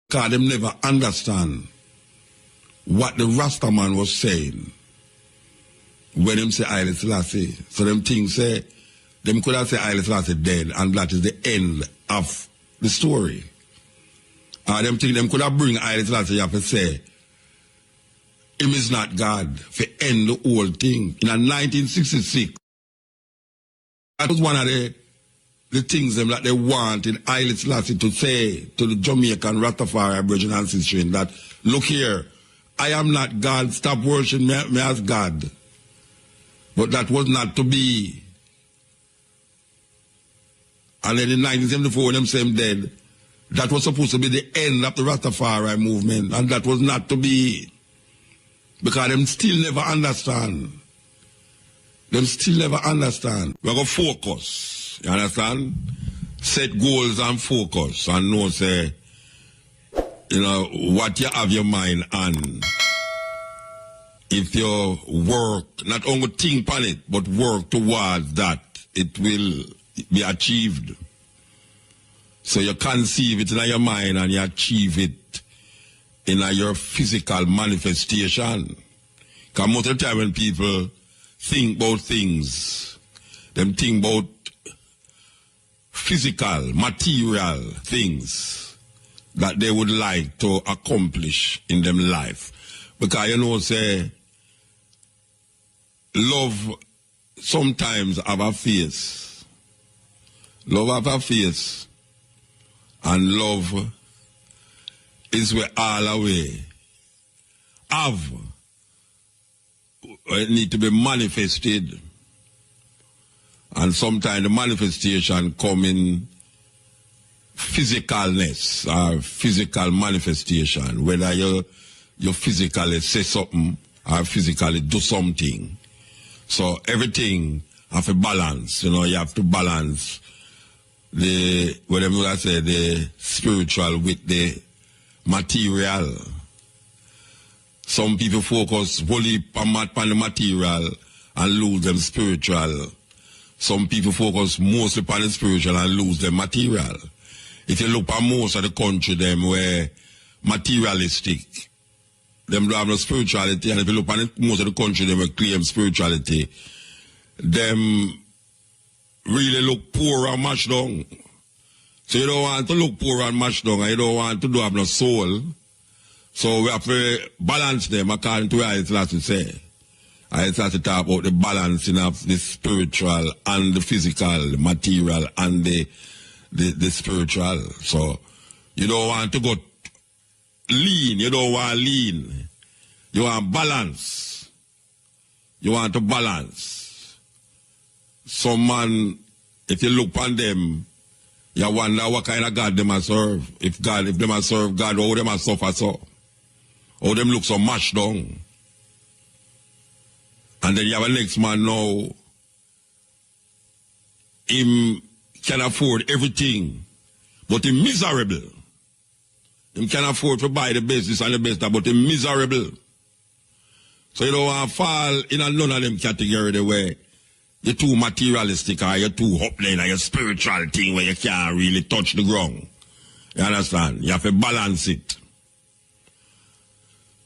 Because them never understand what the Rasta man was saying when him say Haile Selassie. So them things say, them could have said Haile Selassie dead, and that is the end of the story. Or them think them could have bring Haile Selassie, you have to say, him is not God, for end the whole thing. In 1966, that was one of the things them that they want in Haile Selassie to say to the Jamaican Rastafari Aboriginal ancestry, that, look here, I am not God, stop worshiping me as God. But that was not to be. And then in 1974, when them say him dead, that was supposed to be the end of the Rastafari movement, and that was not to be. Because them still never understand. Them still never understand. We're going to focus. You understand? Set goals and focus. And know, say, you know, what you have your mind on. If you work, not only think on it, but work towards that, it will be achieved. So you conceive it in your mind and you achieve it in your physical manifestation. Because most of the time when people think about things, them think about physical, material things that they would like to accomplish in them life. Because you know, say, love sometimes have a face. Love have a face. And love is where all away have. It need to be manifested. And sometimes the manifestation come in physicalness or physical manifestation, whether you physically say something or physically do something. So everything have a balance, you know, you have to balance whatever I say, the spiritual with the material. Some people focus wholly on the material and lose them spiritual. Some people focus mostly on the spiritual and lose them material. If you look at most of the country, them were materialistic. Them don't have no spirituality. And if you look at most of the country, they will claim spirituality. Them really look poor and mashed down. So you don't want to look poor and mashed down, and you don't want to have no soul. So we have to balance them according to what Haile Selassie say. Haile Selassie talk about the balancing of the spiritual and the physical, the material and the spiritual. So you don't want to go lean, you don't want lean. You want balance. You want to balance. Some man, if you look on them, you wonder what kind of God they must serve. If they must serve God, how they must suffer so. How them look so mashed down. And then you have a next man now, him can afford everything, but he's miserable. Him can afford to buy the best and the best, but he's miserable. So you don't want to fall in none of them category the way you're too materialistic or you're too up there in your spiritual thing where you can't really touch the ground. You understand? You have to balance it.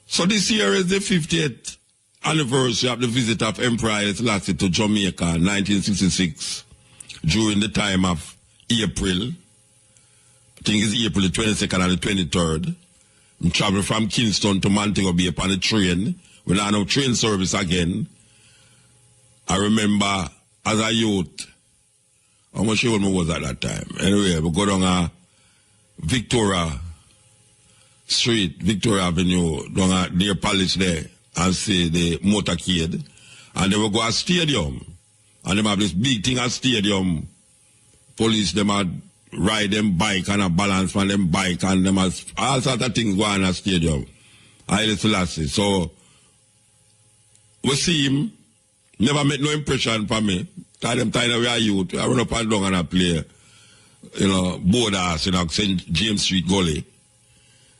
So this year is the 50th anniversary of the visit of Emperor Haile Selassie to Jamaica in 1966 during the time of April. I think it's April the 22nd and the 23rd. I'm traveling from Kingston to Montego Bay upon the train. We now have train service again. I remember as a youth, how much old I was at that time. Anyway, we go down Victoria Street, Victoria Avenue, down near Palace there, and see the motorcade. And then we go to a stadium. And they have this big thing at stadium. Police, them had ride them bike and a balance on them bike, and them has all sorts of things going on at stadium. Haile Selassie. So, we see him. Never make no impression for me. Tell them time we are youth. I run up and down and I play, you know, borders, you know, St. James Street Gully.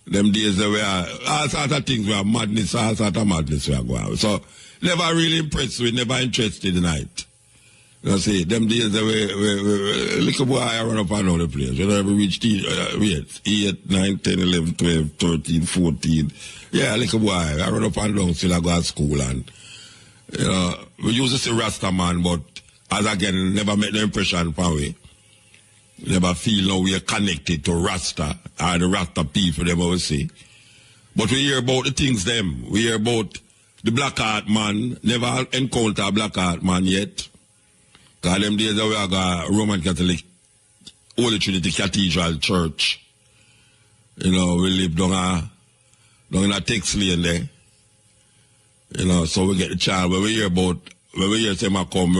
Them days there were all sorts of things were madness, all sorts of madness were going on. So never really impressed with, never interested in it. You see, them days, little boy, I run up and down the place. When I reached 8, 9, 10, 11, 12, 13, 14. Yeah, little boy, I run up and down till I go to school. And, you know, we used to say Rasta man, but as again, never make no impression upon we. Never feel now we are connected to Rasta, or the Rasta people, them always say. But we hear about the things them. We hear about the black heart man, never encounter a black heart man yet. Because them days we have a Roman Catholic Holy Trinity Cathedral Church. You know, we live down in a text lane there. You know, so we get the child. When we hear say I come,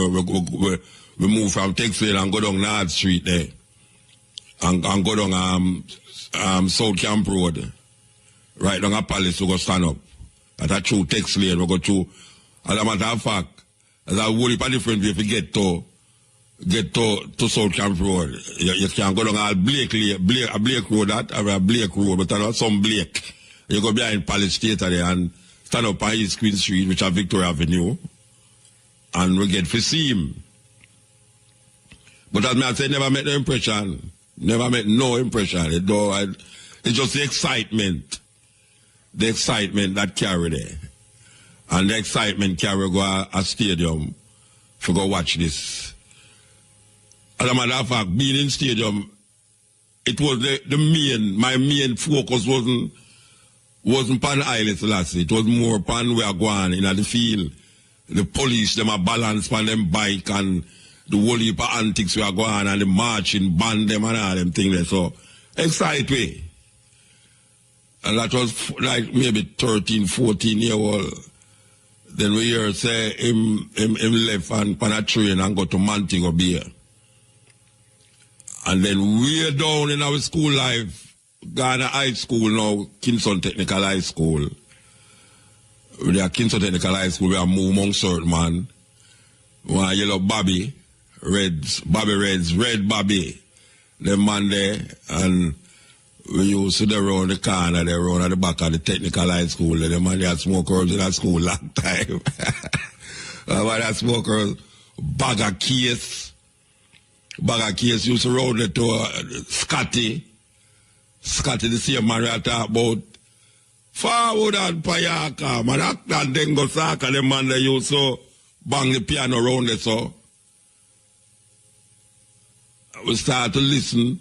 we move from text lane and go down North Street there. And go down South Camp Road. Right down a palace, we go stand up. At a true text lane, we go through. As a matter of fact, there's a whole heap of different way if you get to South Camp Road. You can go down a Blake Road, or a Blake Road, but not some Blake. You go behind Palace Theatre there and stand up on East Queen Street, which is Victoria Avenue, and we get to see him. But as I said, never made no impression. Never made no impression. It's just the excitement. The excitement that carry there. And the excitement carry go a stadium to go watch this. As a matter of fact, being in stadium, it was my main focus wasn't upon Haile Selassie. It was more upon where going in the field. The police, them a balance on them bike and the whole heap of antics we are going on and the marching, band them and all them things there. So, excite me. And that was like maybe 13, 14 year old. Then we hear say him left and pan a train and go to Montego Bay. And then way down in our school life, Ghana High School now, Kingston Technical High School. We are Kingston Technical High School, we are move among certain man. One yellow Bobby, Red Bobby. The man there, and we used to around the corner, there around at the back of the Technical High School. The man there had smoke herbs in that school long time. Man had smoke herbs, bag of case used to round it to Scotty. Scotty, the same man we talk about. Forward and Payaka, man, and then go Saka, the man that used to bang the piano around it, so. We start to listen,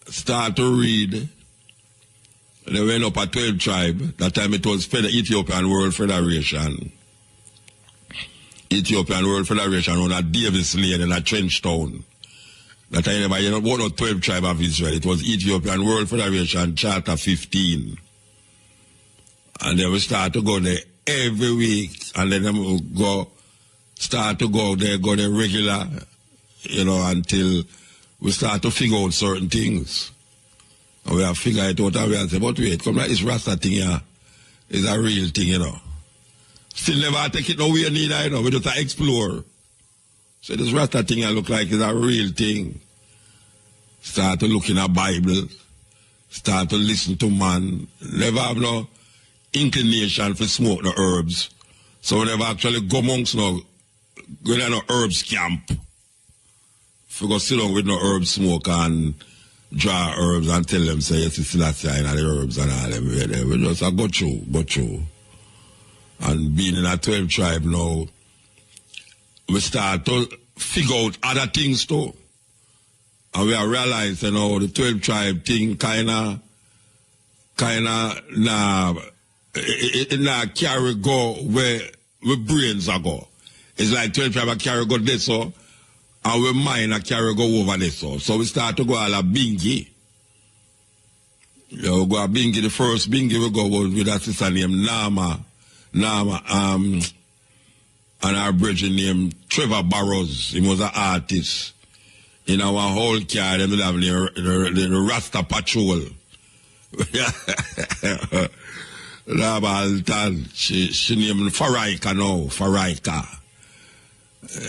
start to read. They went up at 12 tribe. That time it was Ethiopian World Federation. Ethiopian World Federation on a Davis Lane in a Trench Town. That time, one of 12 tribe of Israel. It was Ethiopian World Federation Charter 15. And then we start to go there every week. And then we start to go there regular, you know, until we start to figure out certain things. And we have figured it out and we have said, but wait, come like this Rasta thing here is a real thing, you know. Still never take it nowhere neither, you know, we just explore. So this Rasta thing I look like is a real thing. Start to look in a Bible, start to listen to man, never have no inclination for smoke no herbs. So we never actually go amongst no herbs camp. If we go sit down with no herb smoke and draw herbs and tell them, say, yes, it's still a sign of the herbs and all them. We just go through. And being in a 12 tribe now, we start to figure out other things too. And we have realized, you know, the 12 tribe thing kinda it carry go where brains are go. It's like 12 tribe carry go this so. And we mind a carry go over this. So we start to go all a bingy. You know, go a bingy. The first bingy we go was with a sister named Nama, and our brother named Trevor Barrows. He was an artist. In our whole car, they will have the Rasta Patrol. She named Faraika now, Faraika.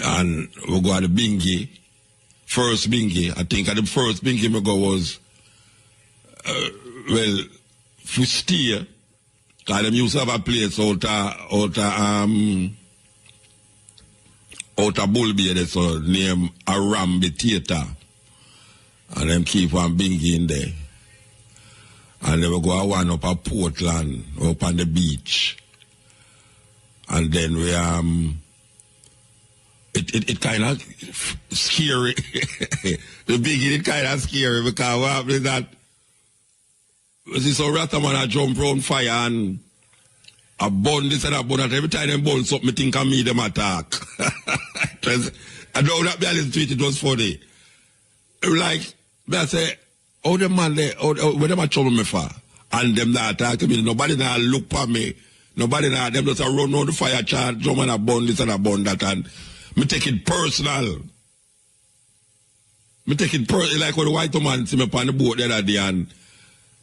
And we go at the bingy. First bingy. I think at the first bingy we go was, well, we stay. Because them used to have a place out out of Bulby, there's a name Arambe Theater. And them keep on bingy in there. And they will go one up at Portland, up on the beach. And then we it kind of scary. The biggie, it kind of scary because what happens is that see so Rasta man a jump round fire and a burn this and a burn that. Every time they burn something, I think of me them attack. I know that balance tweet, it was funny. Like, I say, how them man there, where them a trouble me for? And them not attack me, nobody now look for me. Nobody now, them just a run on the fire chart, jump and a burn this and a burn that, and me take it personal. Me take it personal, like when the white woman see me upon the boat the other day, and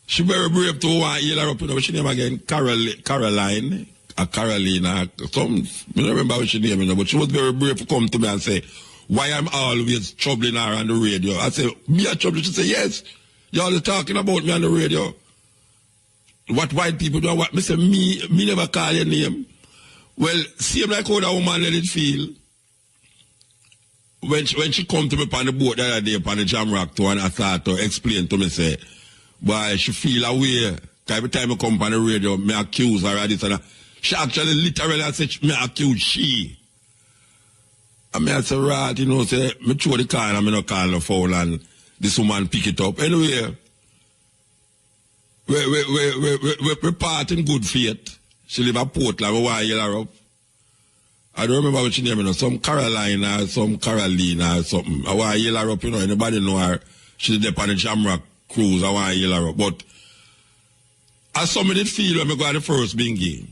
she very brave to want to heal her up, you know, what's she name again? Caroline, or Carolina, some, I don't remember what she name, you know, but she was very brave to come to me and say, why I'm always troubling her on the radio. I say, me a trouble? She say, yes, you're always talking about me on the radio. What white people do, what? Me say, me never call your name. Well, same like how that woman let it feel. When she come to me on the boat the other day, on the Jamrock too, and I start to explain to me, say, boy, she feel away. Every time I come on the radio, me accuse her of this and that. She actually literally said, me accuse she. And me I say, right, you know, say, me throw the car and I no call no foul and this woman pick it up. Anyway, we part in good faith. She live at Portland, we want to yell her up. I don't remember what she name, you know, some Carolina or some Carolina or something. I want to yell her up, you know, anybody know her. She's there on the Jamrock cruise, I want to yell her up. But as some did feel when we got the first bingy.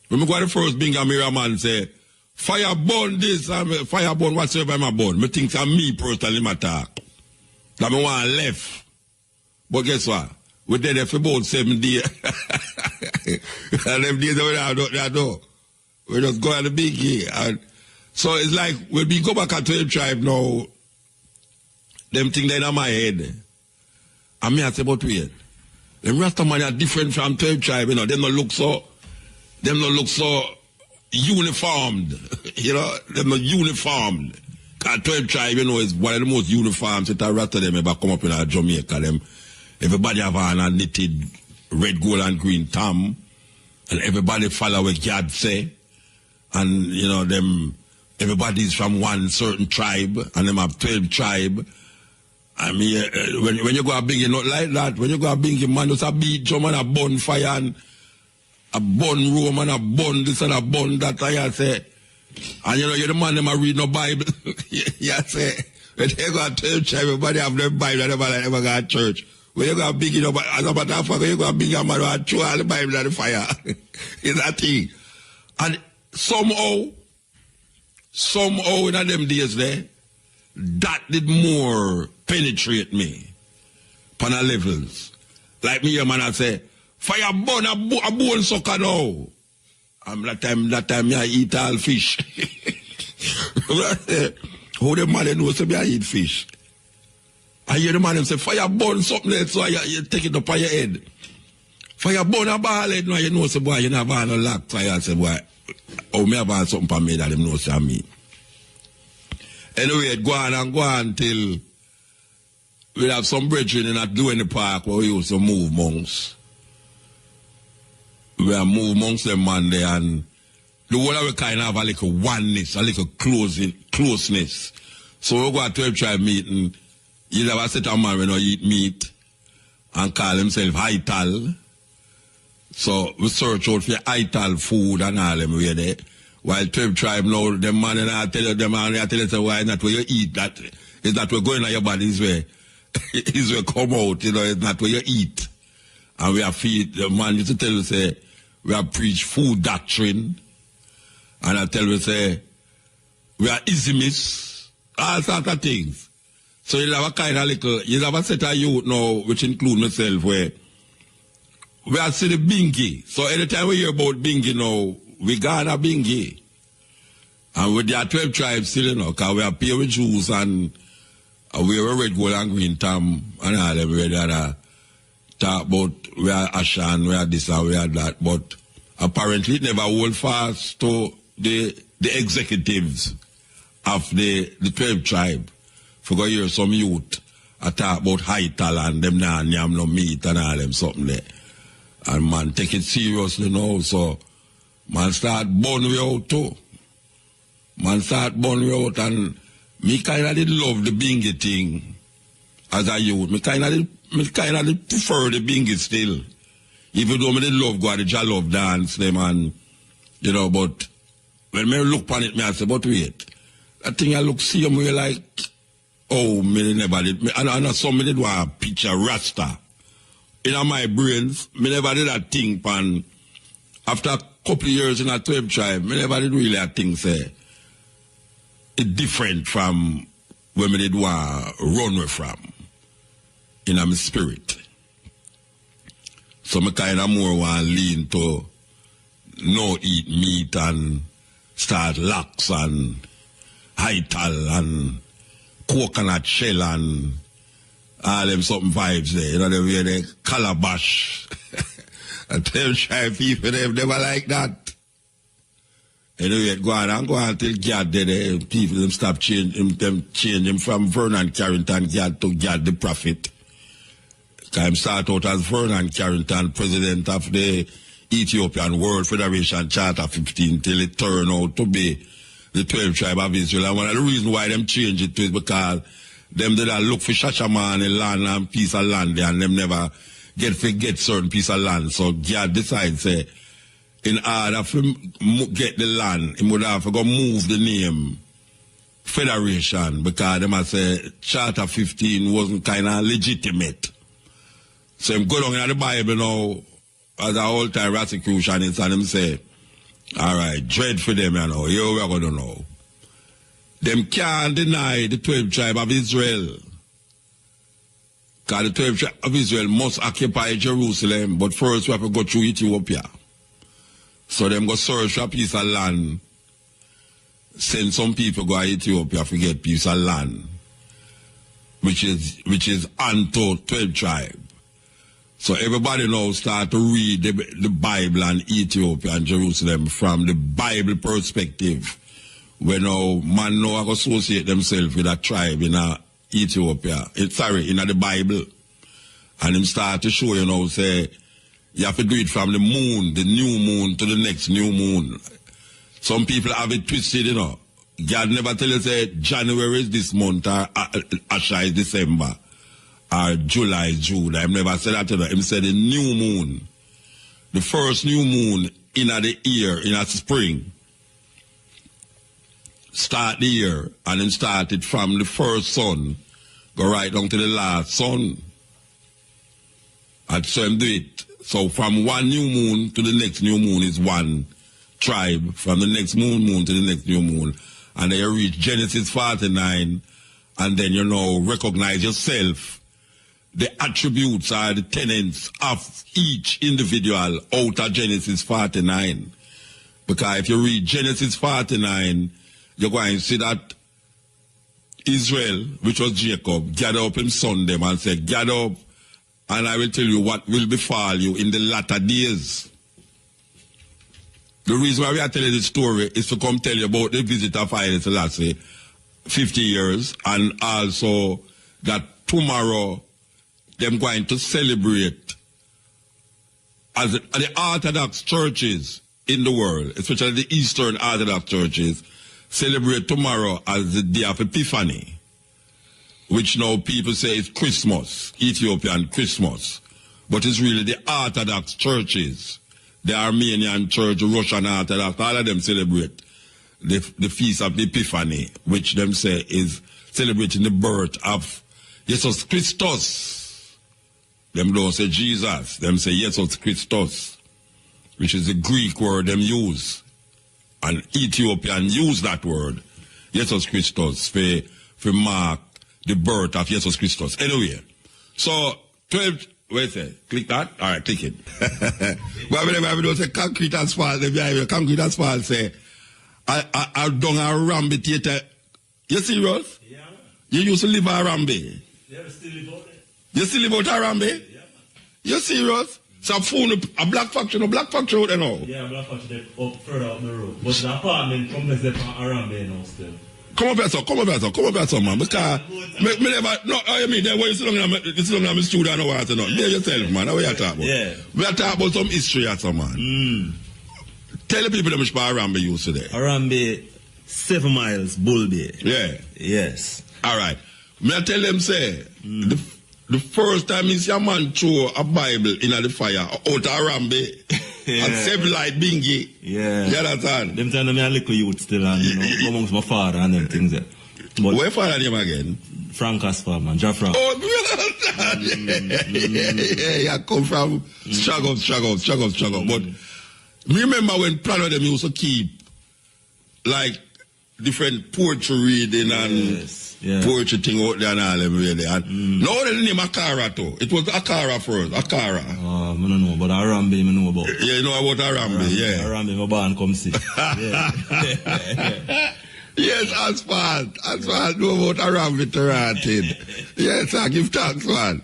When we got the first bingy, my man say, fire burn this, fire burn whatsoever I'm burn. Me think it's me personally matter. That me want left. But guess what? We did it for about 7 days. And them days we don't. We just go at the bingy. And so it's like, when we go back at 12 tribe now, them things in my head. And me I say, but wait. Them Rasta man are different from 12 tribe, you know. Them don't look so uniformed. You know, them not uniformed. Because 12 tribe, you know, is one of the most uniform set of Rasta them ever come up in Jamaica. Them, everybody have on a knitted red, gold, and green tam. And everybody follow what God say. And, you know, them, everybody's from one certain tribe. And them have 12 tribe. I mean, when you go a big, not like that. When you go a big, man, just a beat drum and a bonfire and a bun room and a bun this and a bun that. I say, and you know, you're the man that read no Bible. You say, when you go to church, everybody have their Bible, everybody ever go to church. When you go a big, you know, as a matter of fact, when you go a big, man, you throw all the Bible at the fire. It's that thing. And somehow in them days there, that did more penetrate me on a levels. Like me, man, I say, fire burn a bone sucker now. And that time me I eat all fish. How the man knows say me I eat fish? I hear the man say, fire burn something else, so you take it up on your head. Fire burn a ball head, now you know, say, boy, you never have no lock. Fire say, boy, oh, me have something for me that them know say me. Anyway, go on till we have some brethren in that doing the park where we used to move monks. We have moved monks them man there, and the whole of we kind of have a little oneness, a little closeness. So we go to 12 tribe meeting, you have a set of man when you eat meat and call himself Ital. So we search out for Ital food and all them way there. While 12 tribe now, them man and I tell you, them man, I tell you, say, why not where you eat that? It's not where going on your body, is where it's where come out, you know, it's not where you eat. And we have feed, the man used to tell you, say, we have preached food doctrine. And I tell you, say, we are ismists, all sorts of things. So you have a kind of little, you have a set of youth now, which include myself, where we are see the bingy. So anytime we hear about bingy now, we got a bingy. And with the 12 tribes still, you know, because we are pure with Jews and we are red, gold, and green tam and all them. We are talk about we are Ashan, we are this and we are that. But apparently it never hold fast to the executives. of the 12 tribe. For go hear some youth I talk about Ital and them now yam no meat and all them something there. And man, take it seriously now, so man start burn we out too. Man start burn we out, and me kinda did love the bingy thing as a youth. Me kinda did prefer the bingy still. Even though me did love God, I love dance them, and you know, but when me look upon it, me I say, but wait, that thing I look see me like, oh, me never did. And some me did want a picture Rasta. In my brains, me never did that thing, pan. After a couple of years in a 12 tribe, me never did really a thing say, it's different from where me did want run away from, in my spirit. So me kind of more want lean to no eat meat and start locks and Ital and coconut shell and all them something vibes there. You know, the way they calabash. And tell shy people, they've never like that. Anyway, go on till God did people them stop changing from Vernon Carrington God to God the prophet. I start out as Vernon Carrington, president of the Ethiopian World Federation Charter 15 till it turned out to be the 12 tribe of Israel. And one of the reasons why them change it to is because them did look for Shashaman and land and piece of land there, and them never get certain piece of land. So God decides, say, in order to get the land, he would have to go move the name Federation, because them say Charter 15 wasn't kind of legitimate. So him go down in the Bible now as a whole time prosecutionist, and him say, all right, dread for them, you know, here we're going to know. Them can't deny the 12 tribe of Israel. Because the 12 tribe of Israel must occupy Jerusalem, but first we have to go through Ethiopia. So them go search for a piece of land, send some people go to Ethiopia to get a piece of land, which is unto 12 tribe. So everybody now start to read the Bible and Ethiopia and Jerusalem from the Bible perspective. When now man now associate themselves with a tribe in Ethiopia, in the Bible. And him start to show, you know, say, you have to do it from the moon, the new moon, to the next new moon. Some people have it twisted, you know. God never tell you, say, January is this month, or Asha is December, or July is June. I've never said that to them. He said the new moon, the first new moon in the year, in a spring, start the year, and then start it from the first sun, go right down to the last sun. And so him do it. So from one new moon to the next new moon is one tribe, from the next moon to the next new moon. And then you reach Genesis 49, and then you know, recognize yourself, the attributes are the tenets of each individual out of Genesis 49. Because if you read Genesis 49, you're going to see that Israel, which was Jacob, gather up him son them and said, gather up, and I will tell you what will befall you in the latter days. The reason why we are telling this story is to come tell you about the visit of Haile Selassie, 50 years, and also that tomorrow they're going to celebrate as the Orthodox churches in the world, especially the Eastern Orthodox churches, celebrate tomorrow as the day of Epiphany, which now people say is Christmas, Ethiopian Christmas. But it's really the Orthodox churches, the Armenian church, the Russian Orthodox, all of them celebrate the feast of the Epiphany, which them say is celebrating the birth of Jesus Christus. Them don't say Jesus, them say Jesus Christus, which is the Greek word them use. And Ethiopian use that word, Jesus Christus, for mark the birth of Jesus Christus. Anyway, so 12, wait a second, click that? All right, click it. But whenever we don't say concrete asphalt, concrete asphalt say, I've done a Rambi theater. You serious? Yeah. You used to live at Rambi? Yeah, I still live out there. You still live out at Rambi? Yeah. You serious? So a black factory out there now? Yeah, a black factory up further up the road. But the apartment complex there from Arambe now still. Come up here, so, man. Because, me never, no, I mean, when you sit down in my studio, I don't want to know. Be yourself, man. That's what you talk about. Yeah. We are talking about some history, so, man. Tell the people how much Arambe used today. Arambe, 7 miles, Bulby. Yeah. Yes. All right. May I tell them, say, the first time you see a man throw a Bible in the fire, out of Arambe, and 7 light bingy. Yeah. You understand? Them time me a little youth still, and, you know, amongst my father and them things there. But where father name again? Frank Asper, man. Jafra. Oh, yeah, come from struggle. But remember when plan of them used to keep, like, different poetry reading and poetry thing out there and all them really. And now the name Akara too. It was Akara first. Akara. Oh, I don't know, but Arambe I know about. Yeah, you know about Arambe, yeah. Arambe, my barn come see. Yes, Asphalt know about Arambe Taratin. Yes, I give thanks, man.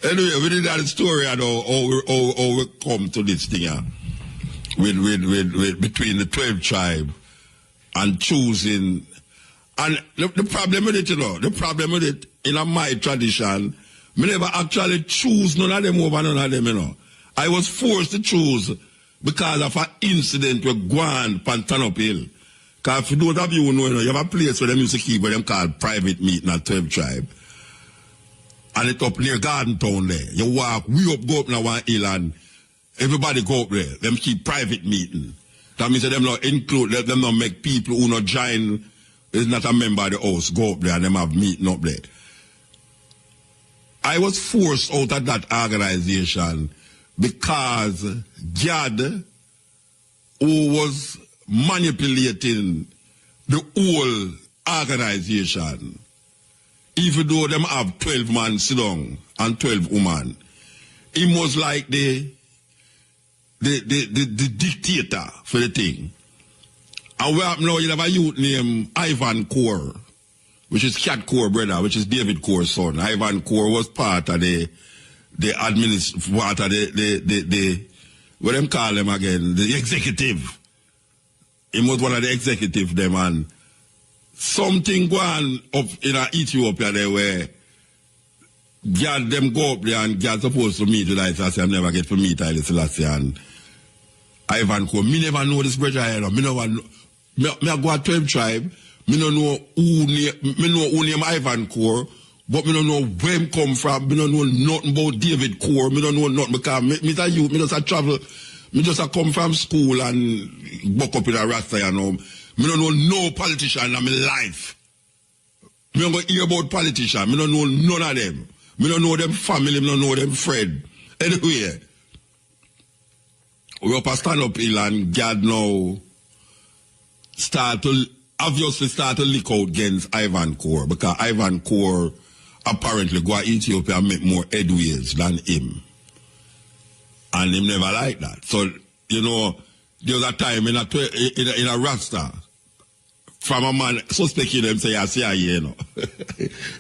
Anyway, we did that story and how we come to this thing with between the 12 tribes. And choosing, and the problem with it, you know, in my tradition, I never actually choose none of them over none of them, you know. I was forced to choose because of an incident with Guan Pantanop Hill. Because for those of you who know, you have a place where them used to keep what them called private meeting at 12 tribe. And it's up near Garden Town there. You walk, we go up now one hill and everybody go up there. Them keep private meeting. That means that them not include, them not make people who not join, is not a member of the house, go up there and them have meeting up there. I was forced out of that organization because Gad, who was manipulating the whole organization, even though them have 12 men sit down and 12 women, he was like the dictator for the thing. And we have now, you have a youth named Ivan Core, which is Cat Core brother, which is David Core's son. Ivan Core was part of the what them call them again, the executive. He was one of the executive them, and something going up in Ethiopia there where God them go up there and God supposed to meet with Haile Selassie. I never get to meet Haile Selassie and Ivan Core. Me never know this brother here. Me never know. Me go at 12 tribe. Me don't know who name Ivan Core, but me don't know where him come from. Me don't know nothing about David Core. Me don't know nothing because me a youth. Me just a travel. Me just a come from school and buck up in a Rasta, you know. Me don't know no politician in my life. Me don't go hear about politicians. Me don't know none of them. Me don't know them family. Me don't know them friend. Anyway, we up a stand up hill and God now obviously start to leak out against Ivan Core because Ivan Core apparently go to Ethiopia and make more headways than him. And him never like that. So, you know, there was a time in a Rasta, from a man suspecting him say, CIA, you know.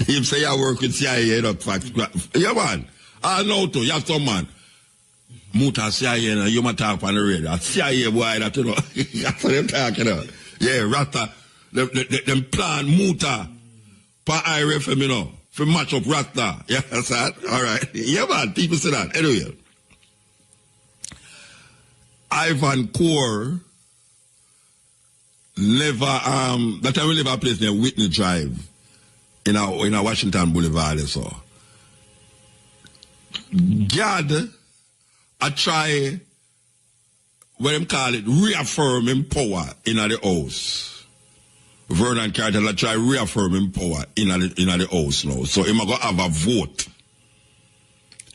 Him say, I work with CIA, you know. Yeah, man. I know too. You have some man. Muta CIA, you know, you might talk on the radio. CIA boy, that, you know. That's what they're talking about. Yeah, Rasta. Them plan Muta per IRFM, you know, for match up Rasta. Yeah, that's that. All right. Yeah, man. People say that. Anyway. Ivan Core never, that time we live a place near Whitney Drive in a Washington Boulevard, so. God, I try, what them call it, reaffirming power in the house. Vernon Carter, I try reaffirming power in the house now. So I'm going to have a vote.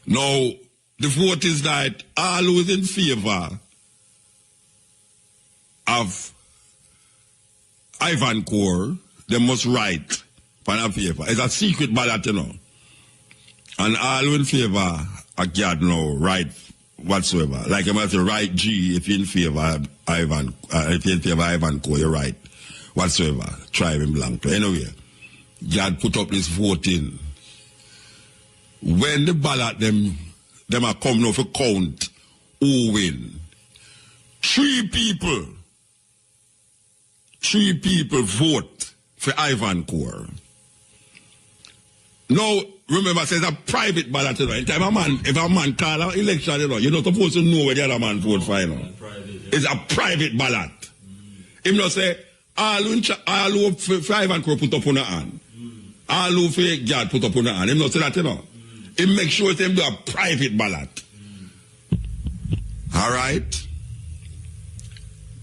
Now, the vote is that all who is in favor of Ivan Core, they must write on a paper. It's a secret ballot, you know. And all in favor of God now, write whatsoever. Like you must say, write G if you're in favor of Ivan, if you're in favor of Ivan Core, you write whatsoever. Tribe him belong to. Anyway, God put up this voting. When the ballot, them are coming off a count who win. Three people vote for Ivan Core. Now, remember, it says a private ballot, you know. Anytime if a man call an election, you know, you're not supposed to know where the other man vote for, you know. It's a private ballot. Him not say, all who for Ivan Core put up on the hand. All who for God put up on the hand. Him not say that, you know. He make sure it's him do a private ballot. All right?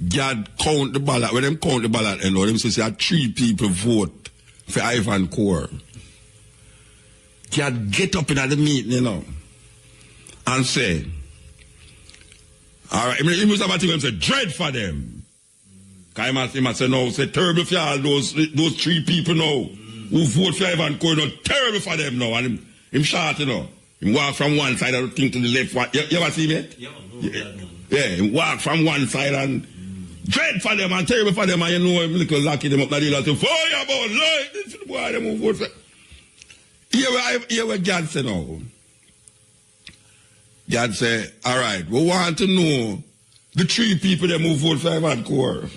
God count the ballot. When them count the ballot, you know, them say 3 people vote for Ivan Core. God get up in the meeting, you know, and say, all right, he must have a thing and say, dread for them. Because he must say, no, say, terrible for all those 3 people now who vote for Ivan Core, no, terrible for them now. And him short, you know. He walk from one side of the thing to the left. You ever see me? Yeah, he walk from one side and dread for them and terrible for them. And you know him little lucky them up the deal and say, fire about light. This is the boy them who vote for. Here what God said now. God said, all right, we want to know the 3 people that move vote for Ivan Core.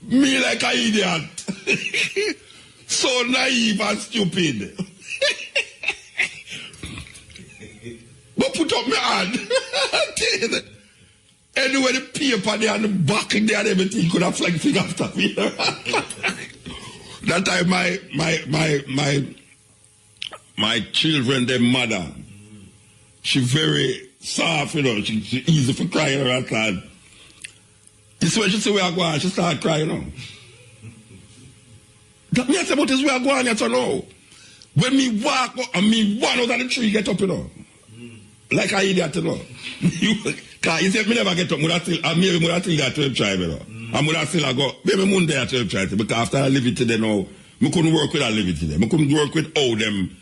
Me like an idiot. So naive and stupid. But put up my hand. Anyway, the paper there and the back there and everything could have flagged thing after me. That time my children, their mother, she very soft, you know, she easy for crying or that. This way she say we are going, she start crying, you know. That means about this we are going, you know. When me walk and me one out of the tree get up, you know. Like an idiot, you know. Because you say me never get up, maybe I still that 12 tribe, you know. And I still go, maybe Monday at 12 tribe, because after I live it today now, I couldn't work with I live it today. I couldn't work with all them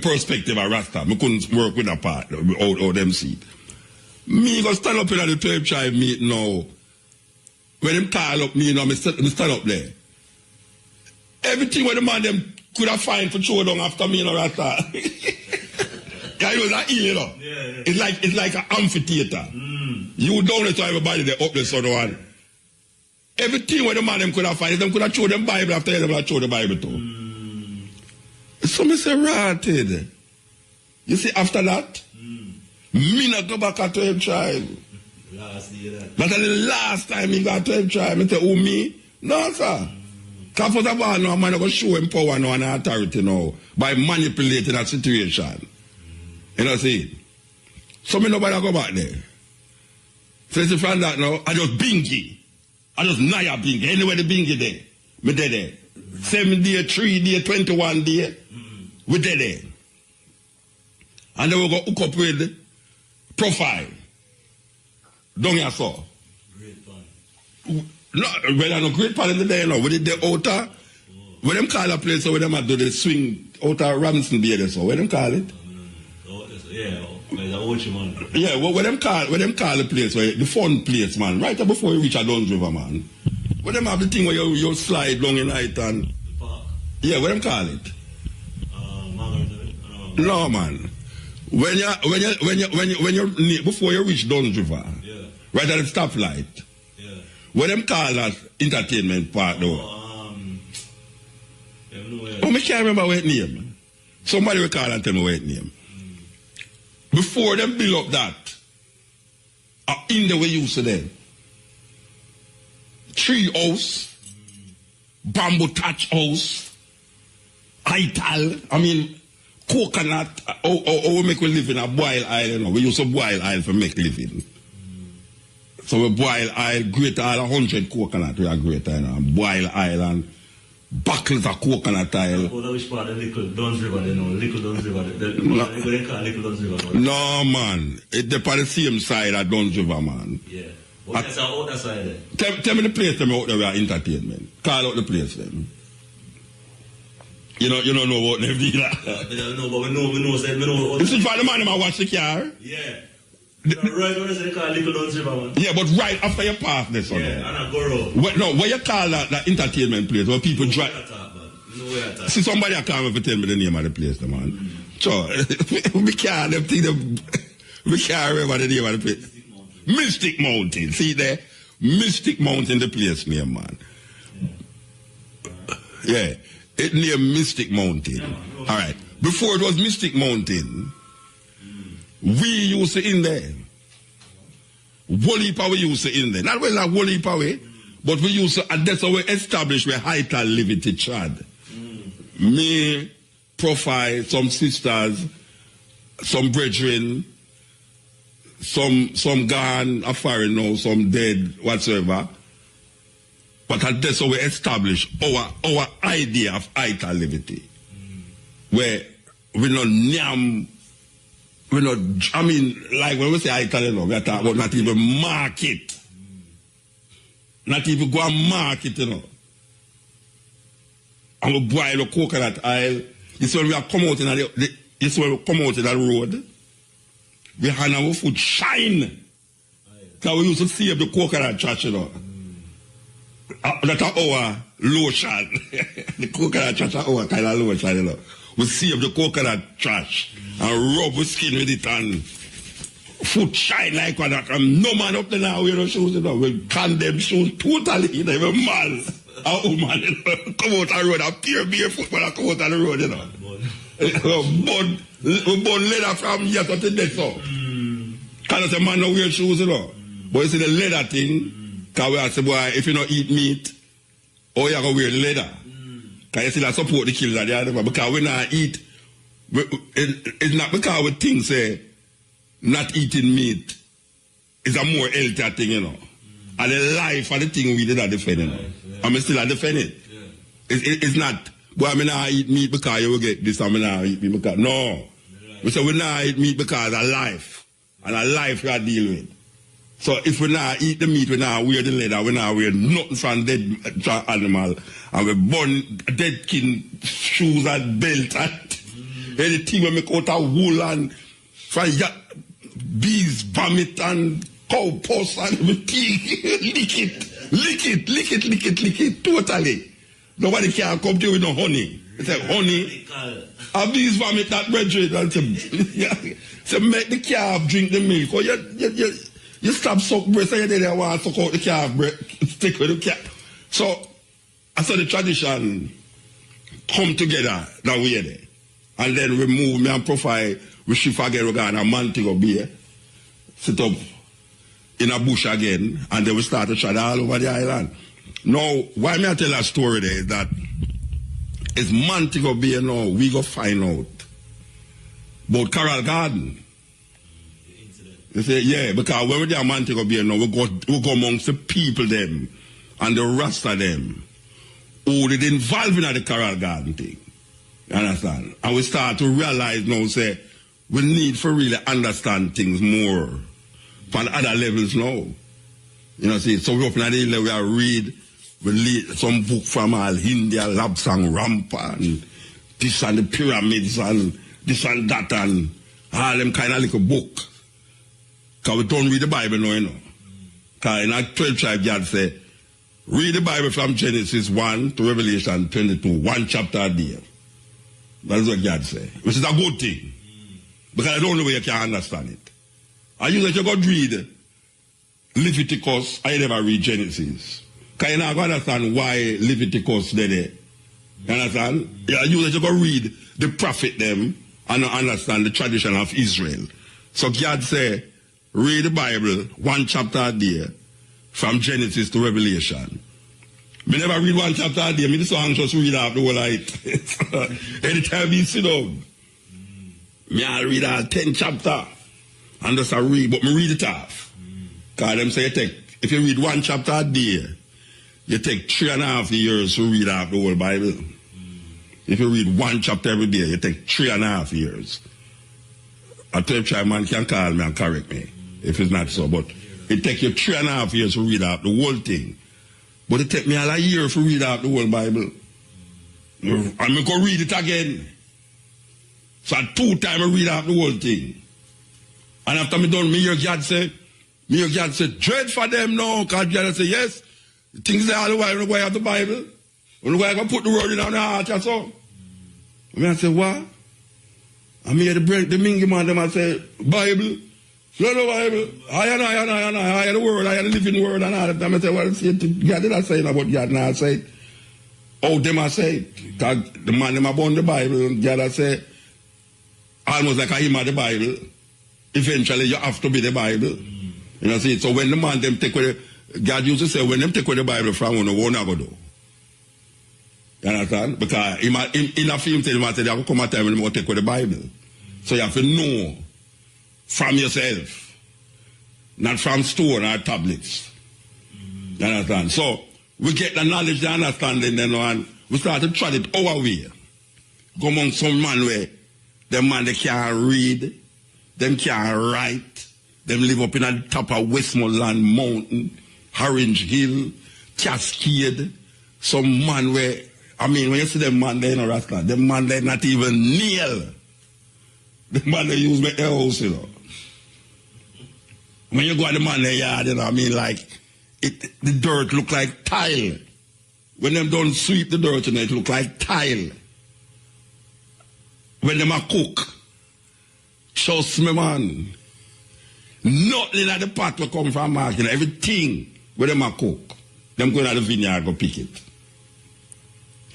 perspective of Rasta. I couldn't work with that part, all them see. Me go stand up in the 12 tribe meeting now. When them call up me, you know, I stand up there. Everything where the man them could have find for throw down after me, you know, Rasta. Yeah, it was like you know. Yeah. It's like an amphitheater. You don't let everybody there up the sort of one. Everything where the man them could have find, them could have throw them Bible after them have throw the Bible too. So me say ratted. You see after that, me not go back at 12 tribe. That's the last time he got 12 tribe. Me say, who me? No, sir. Because first of all, no man going to show him power now and authority now by manipulating that situation. You know, see? So me nobody go back there. So it's from that now, I just bingy. I just naya bingy. Anywhere the bingy there, me there. 7 day, 3 day, 21 day, we there. And then we go hook up with profile. Don't you saw? Great fun. No, when I no great fun in the day, no. We did the outer, when them call a place, so when them do the swing outer Ramson Bay, so when them call it? Yeah, man. Yeah, well, when them call the place, the fun place, man, right before you reach a Duns River, man. When them have the thing where you slide long in night and the park. Yeah, what them call it? No, man. When you before you reach Duns River, yeah. Right at the stoplight. Yeah. What them call that entertainment part though? I can't remember what name. Somebody will call and tell me what name. Before them build up that, in the way you used to them, tree house, bamboo thatch house, Ital, I mean, coconut, we make we live in a boil island. We use a boil island for make living. So we boil island, grate all 100 coconut, we are great island, boil island. Buckles of coconut tile. Which part of Little Duns River, they know? Little Duns River. They call Little Duns River. No, man. It's on the same side of Duns River, man. Yeah. But that's out that side there. Tell me the place them out there where entertainment. Call out the place them. You don't know what them do that. I don't know, but we know. This is for the man who watch the car? Yeah. Right where they call Little Duns River, man. Yeah, but right after you pass this one. Yeah, and I go road. No, where you call that entertainment place where people drive. See somebody I come and tell me the name of the place, man. So we can't remember the name of the place. Mystic Mountain. See there? Mystic Mountain, the place name, man. Yeah, it named Mystic Mountain. All right. Before it was Mystic Mountain, we used to in there. Wolipa we used to in there. Not well like Wolipa way, but we used to, and that's how we established where Ital live in Chad. Me, Profile, some sisters, some brethren, some gone, a foreign now, some dead, whatsoever. But that's how we establish our idea of Ital liberty. Where we not nyam, we not, I mean, like when we say Ital, you know, we are talking about not even market. Not even go and market, you know. And we boil the coconut oil. This when we are come out in this when we come out in the road, we have our food shine. Because we used to save the coconut trash, you know. That's our lotion. The coconut trash is our kind of lotion, you know. We save the coconut trash and rub the skin with it and foot shine like that. And no man up there now wear no shoes, you know. We condemn shoes totally, you know. Even man, a woman, you know, come out on the road, appear barefoot when I come out on the road, you know. We burn leather from here to the next so. Because a man don't wear shoes, you know. But you see the leather thing, because we ask the boy, if you don't eat meat, or you going to wear leather. Because you see that support the killer there, because we not eat, it's not because we think, say, not eating meat is a more healthier thing, you know. And the life of the thing we did not defend, you know. I'm still defend it. It's not, boy, I not eat meat because you will get this, I not eat meat because, no. We say we not eat meat because of life. And a life we are dealing with. So if we not eat the meat, we not wear the leather, we not wear nothing from dead animal, and we burn dead skin shoes and belt and anything we make out of wool and from bees, vomit and cow pus and everything. lick it, totally. Nobody can come to you with no honey. It's like honey. And bees vomit that brethren and so make the calf drink the milk. Or you stop suck breast and you didn't want to suck out the calf breast, stick with the calf. So I saw the tradition come together that way there. And then we move me and Profile, we shift again, we go on a man to go beer, sit up in a bush again, and then we start to try all over the island. Now, why me I tell a story there is that it's man to go beer now, we go find out about Coral Garden. You say, yeah, because when we are man to go beer now, we go amongst the people them and the Rasta them who did involve in the Coral Garden thing. You understand? And we start to realize now, say, we need to really understand things more from other levels now. You know, see, so we open at the level we read some book from all India, Labsang Rampa, and this and the pyramids, and this and that, and all them kind of little book. Because we don't read the Bible now, you know. Because in our 12 tribe, God say, read the Bible from Genesis 1 to Revelation 22, one chapter a day. That's what God say. Which is a good thing. Because I don't know where you can understand it. I usually you go read Leviticus, I never read Genesis. Because you not understand why Leviticus did it. You understand? Yeah, you usually go read the prophet them and not understand the tradition of Israel. So God say, read the Bible, one chapter a day, from Genesis to Revelation. Me never read one chapter a day, me just anxious to read out the whole night. Anytime you sit down, me I read all 10 chapters, and just I read, but me read it off. Because them say if you read one chapter a day, you take 3.5 years to read out the whole Bible. If you read one chapter every day, you take 3.5 years. A 12 tribe man can call me and correct me if it's not so, but it takes you 3.5 years to read out the whole thing. But it takes me a year to read out the whole Bible. And I go read it again. So 2 times I read out the whole thing. And after me done, me hear God say, dread for them now. Because God say, yes, things say all the while when we have the Bible. When we can put the word in our heart or so. And I say, what? And me hear the mingy man them I say, Bible. No, no, Bible. I am the word, I am the living word, and all that time I say, well, see, God did I say about God now, I say, oh, them I say, because the man them born the Bible, and God I say, almost like I him at the Bible, eventually you have to be the Bible. You know, see, so when the man them take away, God used to say, when them take away the Bible from one, won't go do. You understand? Because in a film, tell him, I said, there will come a time when they will take away the Bible. So you have to know from yourself, not from stone or tablets. You understand? So we get the knowledge, the understanding, then, and we start to try it our way. Go among some man where them man they can't read, them can't write, them live up in the top of Westmoreland Mountain, Orange Hill, Cascade. Some man where, I mean, when you see them man there in Rasta, them man there not even nail. The man they use my house, you know. When you go to the man there yard, you know, I mean, like, the dirt look like tile. When them don't sweep the dirt, you know, it look like tile. When them a cook, trust me, man, nothing at the pot will come from market. Everything where them a cook, them go to the vineyard go pick it.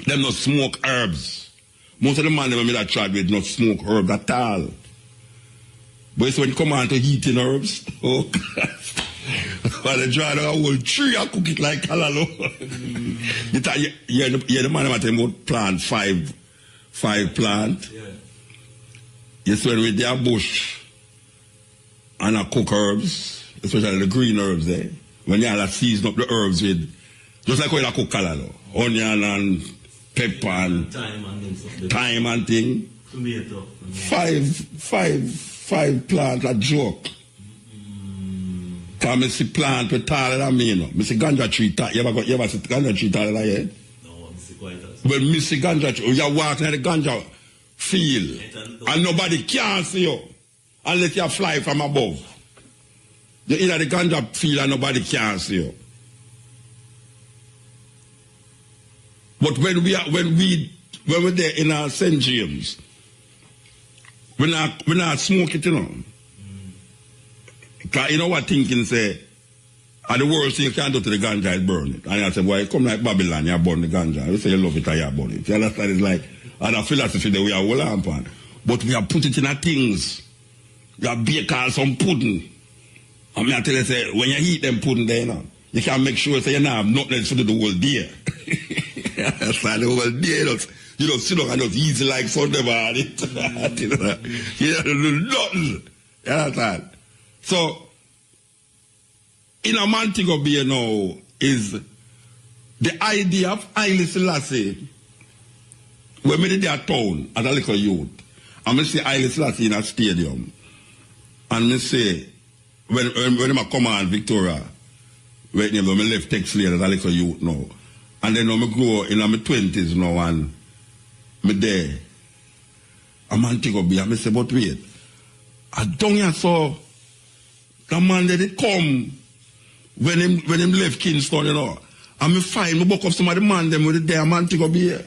Them not smoke herbs. Most of the man them that tried with not smoke herbs at all. But it's when you come on to eating herbs, oh gosh. But they try to whole tree and cook it like kalalo. Yeah, the man that plant five plant. Yeah. You swear with their bush and a cook herbs, especially the green herbs there. When you have season up the herbs with, just like when you cook kalalo, onion and pepper and thyme and thing. Tomato. Five plants a joke. Because I see plant with taller than me, you know. I see ganja tree taller. You ever see ganja tree taller than you? No, I see quite a Well, I see ganja tree. You're walking in the ganja field and nobody can see you unless you fly from above. You're in the ganja field and nobody can see you. But when we're there in our St. James, we not smoke it, you know. Because you know what thinking say, and the worst thing you can do to the ganja is burn it. And I say, boy, come like Babylon, you burn the ganja. You say you love it and you burn it. You understand? It's like, and a philosophy that we are all on. But we have put it in a things. You have bake some pudding. And I tell you, say, when you eat them pudding there, you know, you can make sure say, you don't have nothing else to do the whole day. You understand? The whole day, you don't sit down and just easy like Sunday about it. You don't do nothing. You understand? So, in a man thing of being now is the idea of Haile Selassie. When we did that town as a little youth, and I see Haile Selassie in a stadium, and I say, when I come on Victoria, when I left Texas as a little youth now, and then I grow in my 20s now, and I'm there, a man think of me, and I say, but wait, I don't saw the man that it come when him left Kingston, you know, and I find me book up some of the man them with the there man think of me here.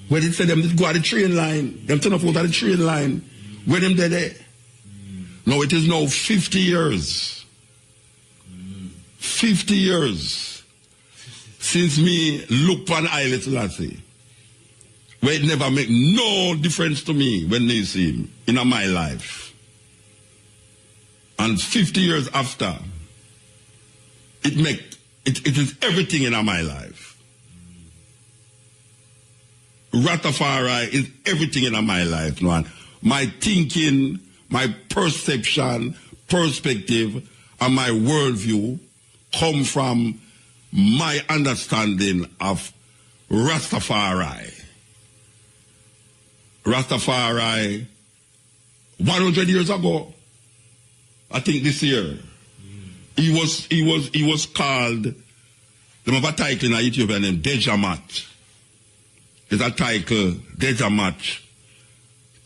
Where they said them go at the train line, them turn off out at the train line, where them there. Now it is now 50 years. 50 years since me look on Haile Selassie. Where it never make no difference to me when they see him in my life. And 50 years after, it is everything in my life. Rastafari is everything in my life, man. My thinking, my perception, perspective, and my worldview come from my understanding of Rastafari. Rastafari, 100 years ago, I think this year, he was called, they have a title in Ethiopian named Dejamat. It's a title, Dejamat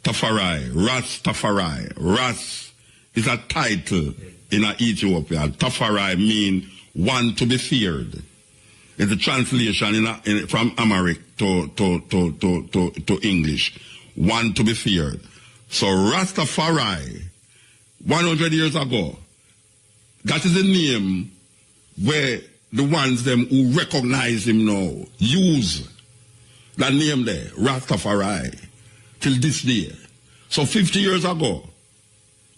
Tafari, Ras Tafari. Ras is a title in Ethiopia. Tafari means one to be feared. It's a translation from Amharic to English. One to be feared. So Rastafari 100 years ago. That is the name where the ones them who recognize him now use that name there, Rastafari, till this day. So 50 years ago,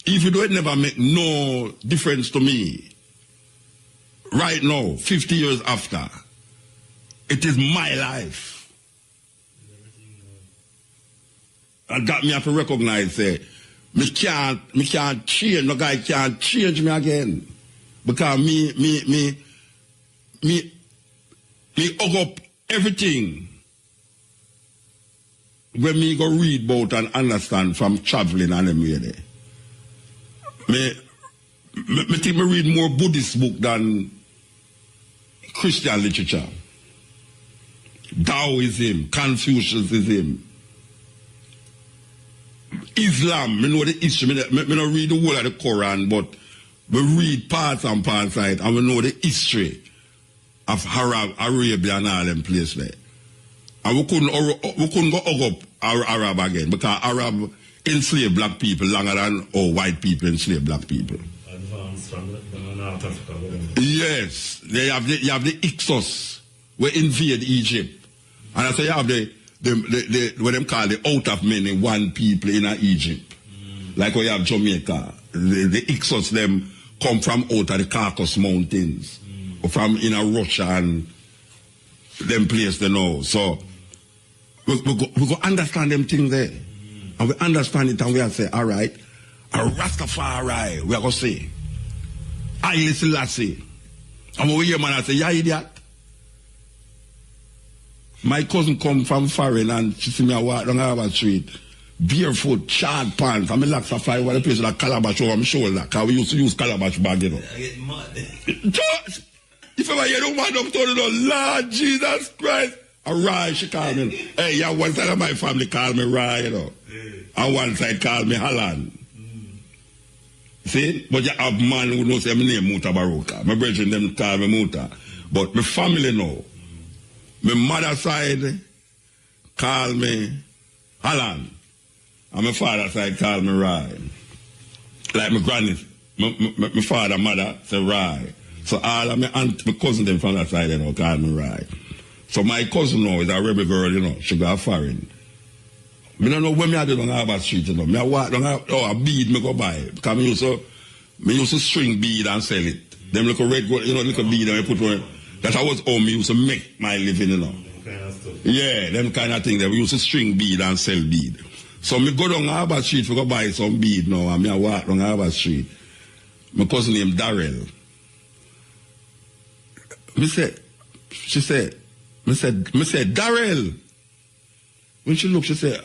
even though it never make no difference to me, right now, 50 years after, it is my life. And that me have to recognize me can't change, no guy can't change me again. Because me hug up everything when me go read about and understand from traveling and them way there. Me think me read more Buddhist book than Christian literature. Taoism, Confucianism, Islam, me know the history. Me don't read the whole of the Quran, but we read parts and parts of it, and we know the history of Arabia and all them places there. And we couldn't go hug up our Arab again, because Arab enslaved black people longer than white people enslaved black people. Advanced from North Africa. Yes, you have the Ixos, we invade Egypt. And I say you have the what them call the out of many one people in Egypt. Like we have Jamaica. The Ixos them come from out of the Caucasus Mountains. Or from in Russia and them place they know. So we go understand them things there. And we understand it and we are say, all right, a Rastafari, we are going to say, Haile Selassie. And when we hear man, I say, yeah, idiot. My cousin come from foreign and she see me walk down Harbour Street, barefoot, short pants, and me locks a fly over the place with a calabash over my shoulder, because we used to use calabash bag, you know. I get mad. If ever you don't want to tell you, Lord Jesus Christ, a Rai, she call me. Hey, yeah, one side of my family call me Rai, you know. And one side call me Holland. See? But you have man who knows my name Mutabaruka. My brethren them call me Muta. But my family know. My mother side call me Holland. And my father side call me Rai. Like my granny, my father, mother say Rai. So all of my aunt, my cousin them from that side, you know, call me Rai. So my cousin now is a rebel girl, you know, she go foreign. I don't know when me I do on Harbour Street, you know. Me I walk down, a bead me go buy. Because me used to string bead and sell it. Them little red gold, you know, little bead and I put on. That was how me used to make my living, you know. Kind of stuff. Yeah, them kind of thing that we used to string bead and sell bead. So me go down Harbour Street to go buy some bead now, and me I walk down Harbour Street. My cousin named Darrell. She said, Darrell. When she looked, she said,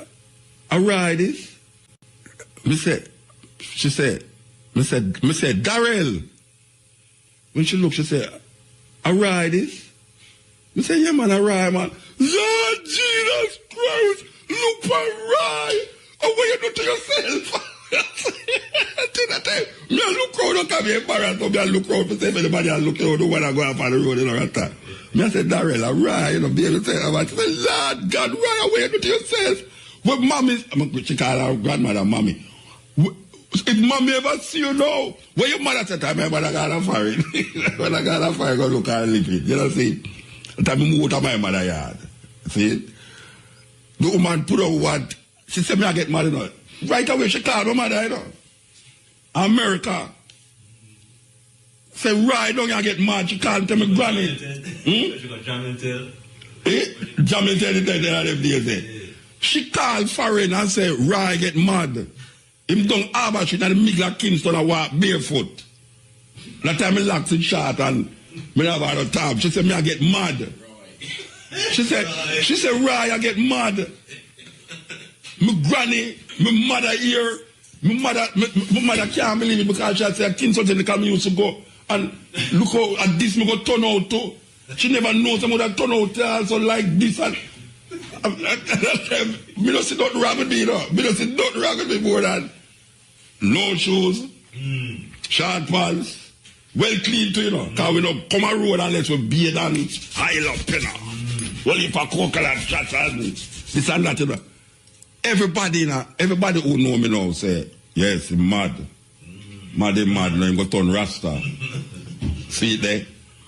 I ride this. She said, Darrell. When she looked, she said, I ride this. I said, yeah, man, I ride, man. Lord Jesus Christ, look for ride. Oh, what you do to yourself? Me I look around, don't come here embarrassed. Me I look around to see if anybody else look around when I go up on the road, you know, right there. Me I said, Darrell, I ride, you know, be able to say, I said, Lord God, ride away, do to yourself. When mommy, she call her grandmother mommy. If mommy ever see you now, when your mother said, I remember I got a foreign. When I got a foreign, I go look at her living. You know, see? The time I moved to my mother yard. See? The woman put on what? She said, me I get mad, you know. Right away, she called my mother, you know. America. Say, right down, I get mad. She called tell me granny. She got jam and tell. Jam and tell them days. She called foreign and said, right, get mad. Him down Harbour Street and the middle of Kingston and walk barefoot. That time I locked it short and me never had a tab. She said, me I get mad. She said, right, I get mad. My granny, my mother here, my mother can't believe it because she said, Kingston and the used to go and look how at this me go turn out too. She never knows I'm going to turn out also like this and me don't see nothing wrong with me, you know. Me don't see nothing wrong with me more than no shoes, short pants, well clean too, you know. Because we don't come a road unless we beard and high up, you know. Well, if a coconut shots and this and that, you know. Everybody who know me now say, yes, he's mad. Mad, now him go turn Rasta. See it there?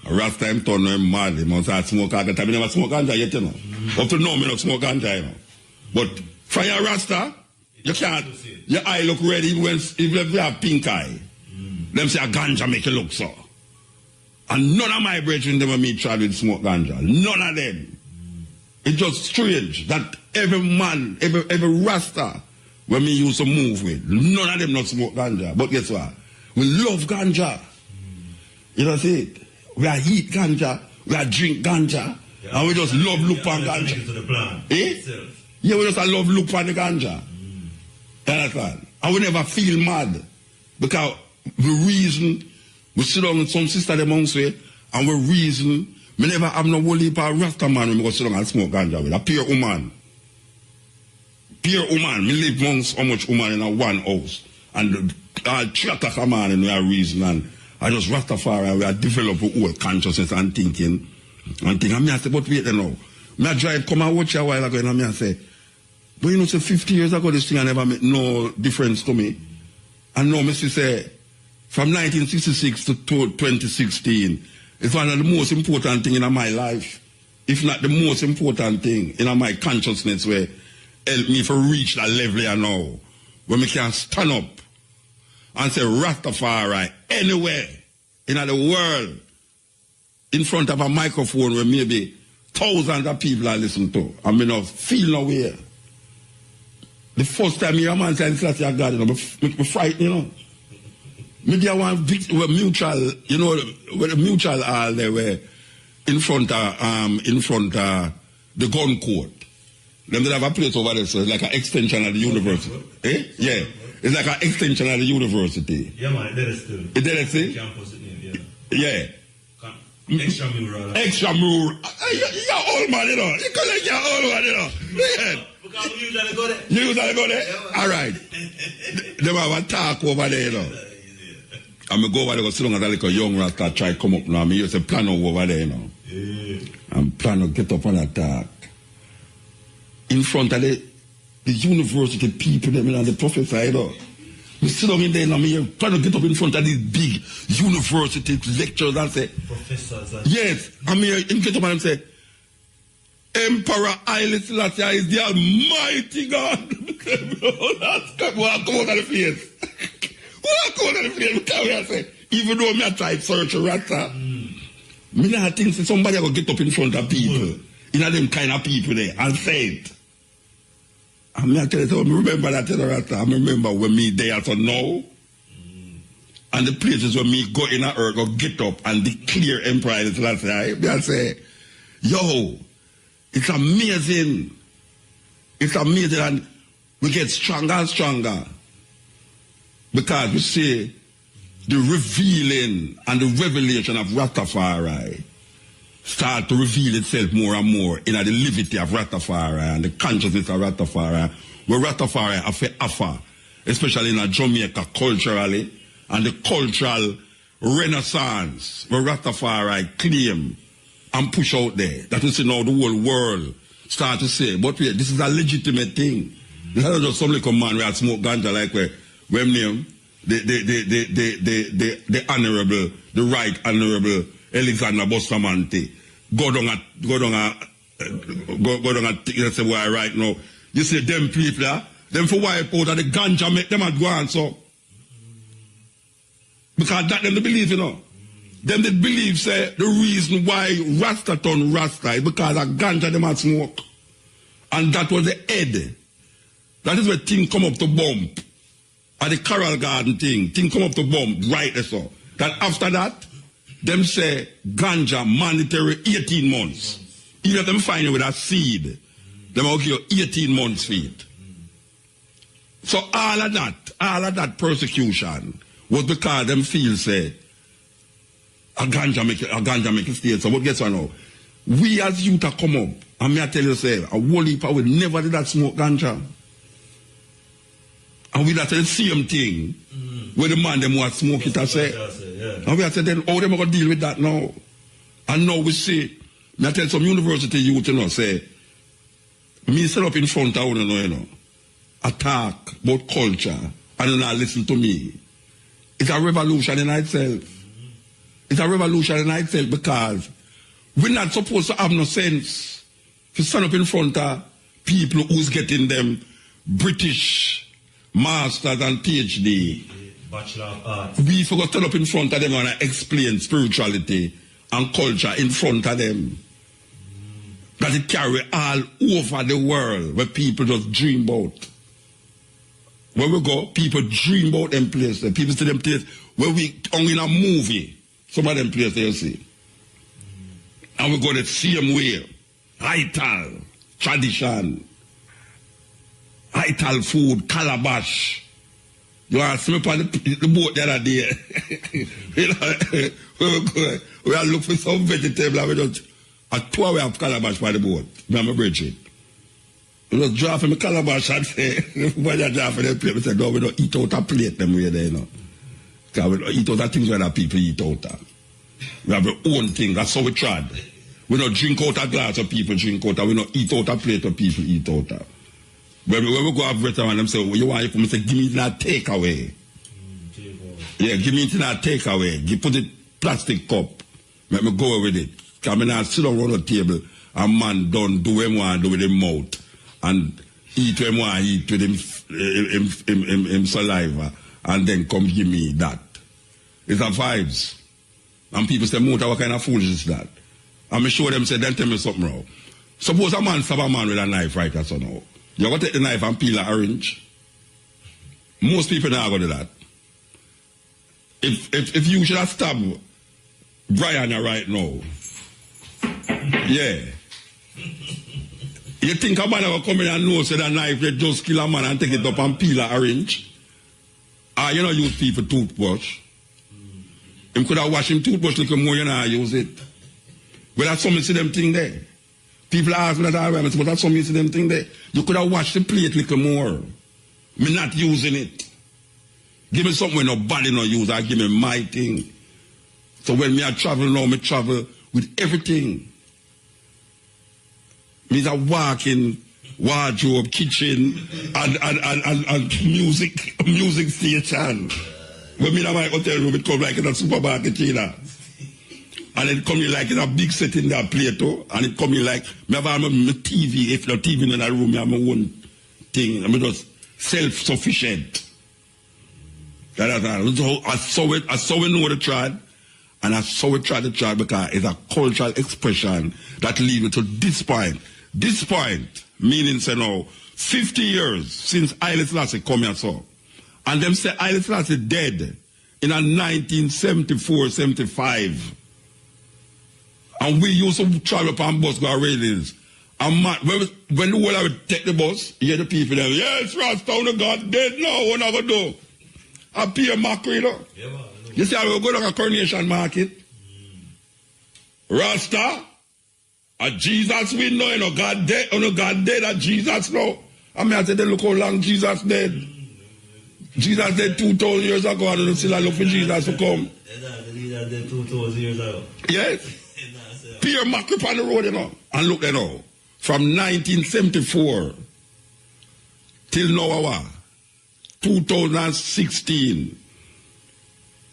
Rasta him turn him mad. He must have smoke at the time. He never smoke ganja yet, you know. Up to now, me not smoke ganja, you know. But for your Rasta, you can't, your eye look red even when you have pink eye. Them say a ganja make you look so. And none of my brethren never meet child with smoke ganja. None of them. It's just strange that every man, every Rasta, when we used to move with, none of them not smoke ganja. But guess what? We love ganja. You know see it? We are eat ganja, we are drink ganja, and we just love look on ganja. To the plant itself. Yeah, we just love look on the ganja. You understand? And we never feel mad. Because the reason we sit down with some sister amongst we, and we reason we never have no whole heap of Rasta man when we go sit down and smoke ganja with a pure woman. Pure woman. We live amongst how much woman in a one house. And all three man in our reason, and I just Rastafari, we are developing whole consciousness and thinking. And I say, but wait now. I drive, come and watch you a while ago, and I say, but you know, say 50 years ago, this thing I never made no difference to me. And now, I say, from 1966 to 2016, it's one of the most important things in my life, if not the most important thing in my consciousness, where help me to reach that level here now, where we can stand up and say Rastafari anywhere in the world in front of a microphone where maybe thousands of people are listening to. I mean, I feel nowhere. The first time you hear a man say, Selassie are God, you know, me frightened, you know. Maybe I want mutual, you know, with a mutual hall there were in front of the gun court. Then they have a place over there, so it's like an extension of the university. Eh? Yeah. It's like an extension of the university. Yeah, man, there is still. Is there still? Campus, yeah. Yeah. Extramural. Extramural. You're old man, you know. You call it your old man, you know. Yeah. Because we usually go there. You usually go there? Yeah, all right. They have a talk over there, you know. I'm going to go over there, go sit down and like a young Rasta try to come up now. I used to plan over there, you know. Yeah. And plan to get up on a talk. In front of the university people, them, and the professor, you know. We sit down in there and I'm trying to get up in front of these big university lecturers and say, professors. Yes, I'm here and get up and say, Emperor Haile Selassie is the Almighty God. Come out of the face. Come out of the face. Because I say, even though I try to search a Rasta, I not think somebody will get up in front of people, you know, them kind of people there, and say it. I'm not telling you, I remember that Rasta. I remember when me there so now, and the places where me go in the earth, go get up and declare Emperor Haile Selassie. I say, yo, it's amazing. It's amazing, and we get stronger and stronger. Because we see the revealing and the revelation of Rastafari start to reveal itself more and more in the liberty of Rastafari and the consciousness of Rastafari, where Rastafari have to offer, especially in Jamaica culturally, and the cultural renaissance where Rastafari claim and push out there. That is now the whole world start to say, but wait, this is a legitimate thing. This is not just some little man where I smoke ganja like where name the honorable, the right honorable Alexander Bustamante go down at say why right now. You see them people there, them for wipe out of the ganja make them at go on so. Because that them they believe, you know. Them they believe say the reason why Rasta turn Rasta is because of ganja them had smoke. And that was the head. That is where thing come up to bump. At the Coral Garden thing come up to bump right there so. That after that, them say ganja mandatory 18 months. Even if them find it with a seed, them will give you 18 months for it. So all of that persecution was because them feel say a ganja make it stay. So what gets on now? We as youth are come up, and me I tell you say, a whole heap will never did that smoke ganja. And we that the same thing where the man them want smoke it I say. And we have said then how them gonna deal with that now? And now we see, I tell some university youth, you know, say, me set up in front of you know, attack about culture, and you not listen to me. It's a revolution in itself. It's a revolution in itself because we're not supposed to have no sense to stand up in front of people who's getting them British masters and PhD. Bachelor of Arts. We forgot to stand up in front of them and explain spirituality and culture in front of them. That it carry all over the world where people just dream about. Where we go, people dream about them places. People see them places where we only in a movie. Some of them places you see. And we go the same way. Ital, tradition. Ital food, calabash. You asked me upon the boat the other day. We are looking for some vegetable and we just a 2 hours of calabash by the boat. Me and my bridge. We just draw for my calabash and say, when I draw for the plate, we say, no, we don't eat out a plate them way there, you know. Because we don't eat out of things where the people eat out of. We have our own thing, that's how we tried. We don't drink out a glass of people drink out of, we don't eat out a plate of people eat out of. When we go have restaurant, them say, well, you want to come and say, give me that takeaway. Yeah, give me that takeaway. You put it plastic cup. Let me go with it. Because I now sit around the table, a man don't do what he want to do with his mouth. And eat what he want to eat with him saliva. And then come give me that. It's a vibes. And people say, Muta, what kind of foolishness is that? And I show them, say, then tell me something wrong. Suppose a man stab a man with a knife right or so now. You go take the knife and peel an orange. Most people now go to that. If you should have stabbed Brian right now, yeah. You think a man will come in and know say that knife they just kill a man and take it up and peel an orange? You know use people toothbrush. Him could have washed him toothbrush a little more, you know, use it. But that's some you see them thing there. People ask me that all right, but that's some you see them thing there. You could have washed the plate a little more. Me not using it. Give me something when nobody no use, I give me my thing. So when me I travel now, me travel with everything. Me a walking wardrobe, kitchen, and music station. When me in my hotel room, it come like in a supermarket, you know. And it come in like in a big set in that plate, too. And it come in like, me have my TV, if no TV in the room, me have my own thing. I'm just self-sufficient. I saw it know the tribe, and I saw it try to try because it's a cultural expression that leads me to this point. This point, meaning say now, 50 years since Haile Selassie come here so. And them say Haile Selassie dead in a 1974-75. And we used to travel upon bus go railings. And when the world would take the bus, you hear the people there, yes, Rasta, no God dead now, what not gonna do? I pay a mockery, you know. Yeah, man, you see, I will go to a coronation market. Rasta, a Jesus we know, you know, God dead, a Jesus know. I mean, I said, look how long Jesus dead. Jesus dead 2,000 years ago, I don't still look for Jesus to come. Jesus dead 2,000 years ago. Yes. Peer mockery on the road, you know. And look there now. From 1974 till now, 2016.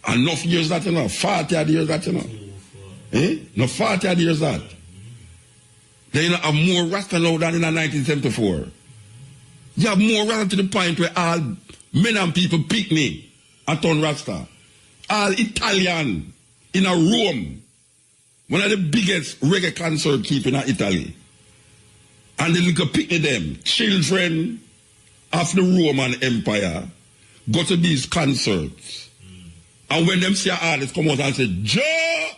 Enough years that, you know. 40 years that, you know. No 40 years that. They you know, have more Rasta now than in 1974. You have more Rasta to the point where all men and people pick me and turn Rasta. All Italian in a Rome. One of the biggest reggae concert keeping in Italy. And they look pick them. Children of the Roman Empire go to these concerts. And when them see an artist come out and say, Joe!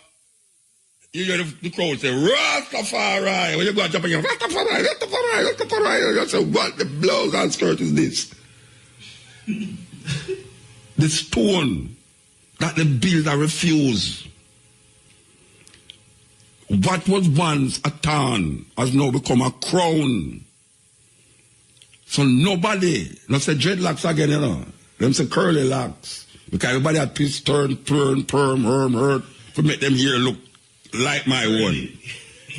You hear the crowd say, Rastafari. When you go to Japan, you Rastafari, Rastafari, Rastafari. You say, what the blouse and skirt is this? The stone that the builder refused. What was once a town has now become a crown. So nobody, not say dreadlocks again, you know. Them say curly locks. Because everybody had piece turn, perm, hurt, to make them hair look like my one.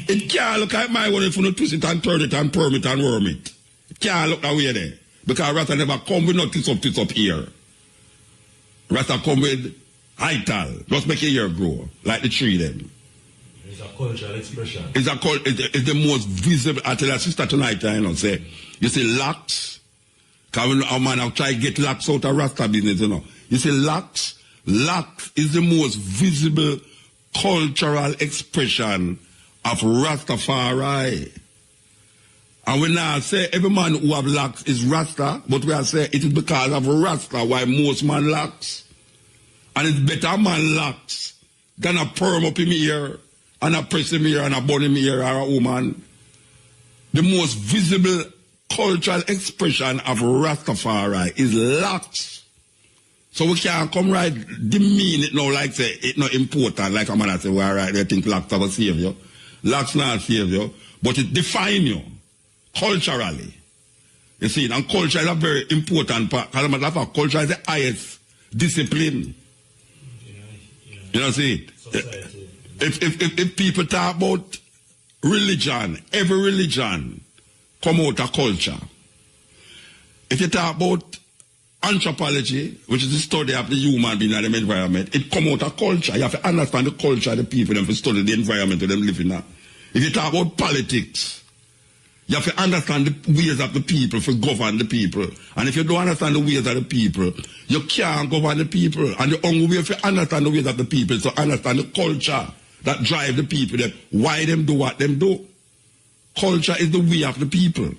It can't look like my one if you don't twist it and turn it and perm it and worm it. It can't look that way there. Because Rasta never come with no twist up here. Rasta come with Ital. Just make your hair grow, like the tree them. It's a cultural expression. It's the most visible. I tell your sister tonight, you know, say, you see locks. Because when a man have tried to get locks out of Rasta business, you know. You see locks is the most visible cultural expression of Rastafari. And we now say every man who have locks is Rasta, but we are say it is because of Rasta why most man locks. And it's better man locks than a perm up in my ear and a press in my ear and a bun in my ear or a woman. The most visible cultural expression of Rastafari is locks. So we can't come right demean it now like say it's not important, like a man say, well, all right, they think locks are going to save you. Locks not save you, but it defines you culturally. You see, and culture is a very important part. As a matter of fact, culture is the highest discipline. You know, see, if people talk about religion, every religion come out of culture. If you talk about anthropology, which is the study of the human being and the environment, it come out of culture. You have to understand the culture of the people and to study the environment that they live in. If you talk about politics, you have to understand the ways of the people to govern the people. And if you don't understand the ways of the people, you can't govern the people. And the only way to understand the ways of the people is to understand the culture that drive the people, that why them do what them do. Culture is the way of the people.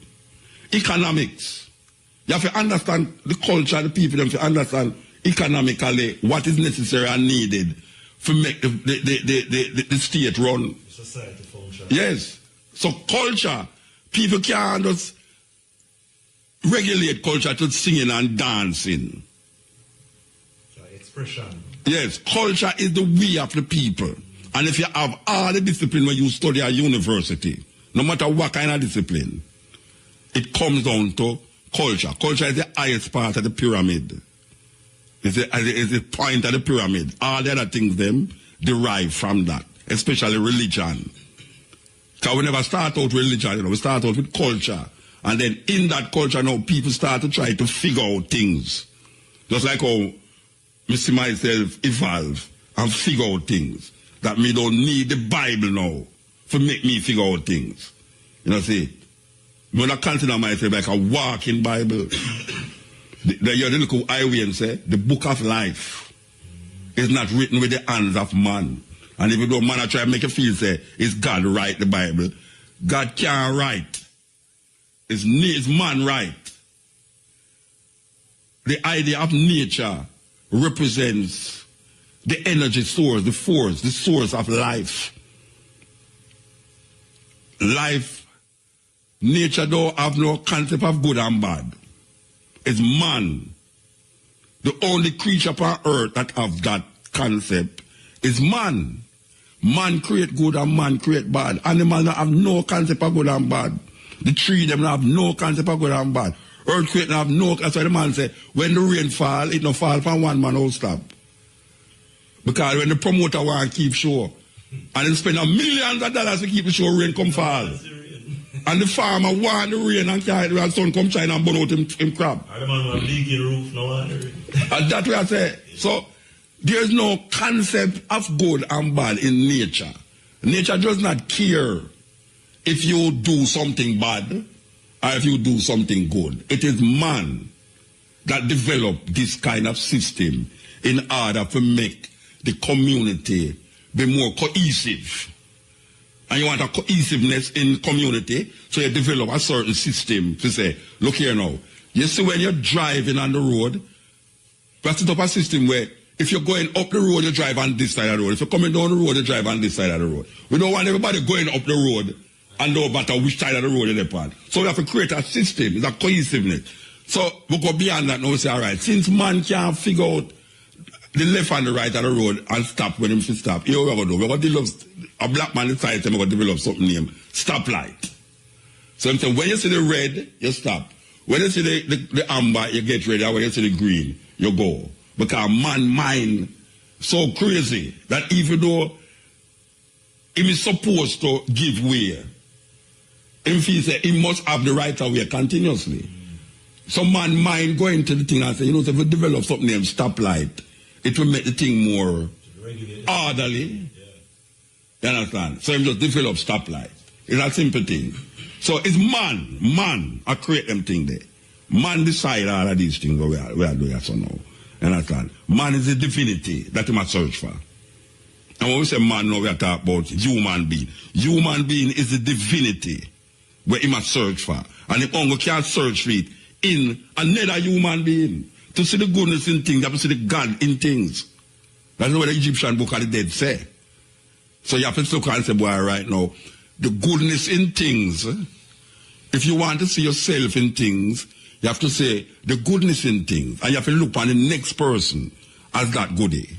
Economics. You have to understand the culture of the people, you have to understand economically what is necessary and needed to make the state run. Society function. Yes. So culture, people can't just regulate culture to singing and dancing. Expression. Yes, culture is the way of the people. And if you have all the discipline when you study at university, no matter what kind of discipline, it comes down to culture. Culture is the highest part of the pyramid. It's the point of the pyramid. All the other things them derive from that, especially religion. Because we never start out with religion, you know, we start out with culture. And then in that culture now, people start to try to figure out things. Just like how I see myself evolve and figure out things. That me don't need the Bible now to make me figure out things. You know, see, when I consider myself like a walking Bible, the little Iwian say, the book of life is not written with the hands of man. And if you don't man I try to make you feel say, it's God write the Bible. God can't write. It's man write. The idea of nature represents the energy source, the force, the source of life. Life, nature don't have no concept of good and bad. It's man. The only creature upon earth that have that concept is man. Man create good and man create bad. Animals have no concept of good and bad. The tree them have no concept of good and bad. Earthquake have no, that's why the man say, when the rain fall, it no fall from one man whole stop. Because when the promoter want to keep show, and they spend millions of dollars to keep the show, rain come fall. And the farmer want the rain and carry the sun come shine and burn out him crab. And the man want leaking roof now and the rain. And that's what I say. So, there's no concept of good and bad in nature. Nature does not care if you do something bad or if you do something good. It is man that developed this kind of system in order to make the community be more cohesive. And you want a cohesiveness in community, so you develop a certain system to say, look here now, you see when you're driving on the road, we set up a system where if you're going up the road, you drive on this side of the road. If you're coming down the road, you drive on this side of the road. We don't want everybody going up the road and no matter which side of the road they're on. So we have to create a system, it's a cohesiveness. So we go beyond that now, we say, all right, since man can't figure out the left and the right of the road and stop when him should stop, here we're going to do. We're going to develop, a black man inside him, we're going to develop something named stoplight. So I'm saying, when you see the red, you stop. When you see the amber, you get ready. When you see the green, you go. Because man mind so crazy that even though he is supposed to give way, if he say he must have the right of way continuously. So man mind going to the thing and say, you know, if we develop something named stoplight, it will make the thing more orderly. You understand? So him just develop stoplight. It's a simple thing. So it's man, I create them thing there. Man decide all of these things we are doing so now. You understand? Man is the divinity that you must search for. And when we say man now, we are talking about human being. Human being is the divinity where you must search for. And if only can't search for it in another human being. To see the goodness in things, you have to see the God in things. That's what the Egyptian book of the dead say. So you have to look and say, boy, right now, the goodness in things, if you want to see yourself in things, you have to say the goodness in things. And you have to look on the next person as that goodie.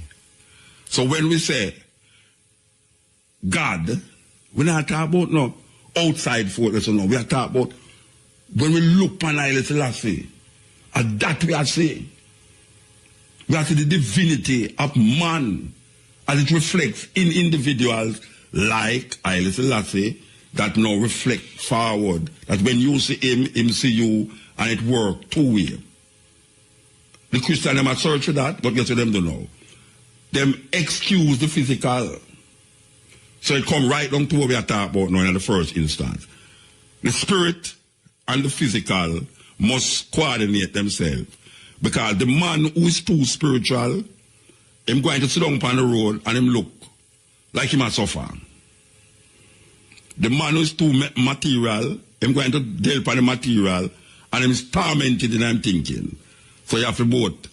So when we say God, we're not talking about no outside force, no. We are talking about when we look on Haile Selassie, and that we are saying. We are saying the divinity of man as it reflects in individuals like Haile Selassie that now reflect forward. That when you see him see you, and it works two-way. The Christian them are search for that, but guess what them don't know? Them excuse the physical. So it come right down to what we are talking about now in the first instance. The spirit and the physical must coordinate themselves. Because the man who is too spiritual, him going to sit down on the road and him look like him a suffer. The man who is too material, him going to deal upon the material and him is tormented in him thinking. So you have to both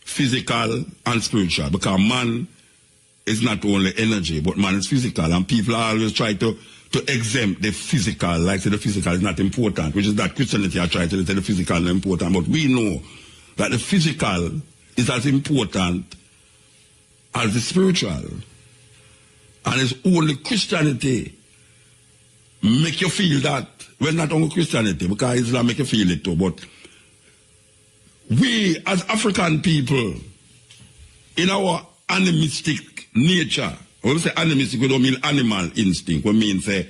physical and spiritual. Because man is not only energy, but man is physical. And people always try to exempt the physical, like say the physical is not important, which is that Christianity are trying to say the physical is important. But we know that the physical is as important as the spiritual. And it's only Christianity make you feel that. Well, not only Christianity, because Islam make you feel it too, but we as African people, in our animistic nature, when we say animistic, we don't mean animal instinct, we mean say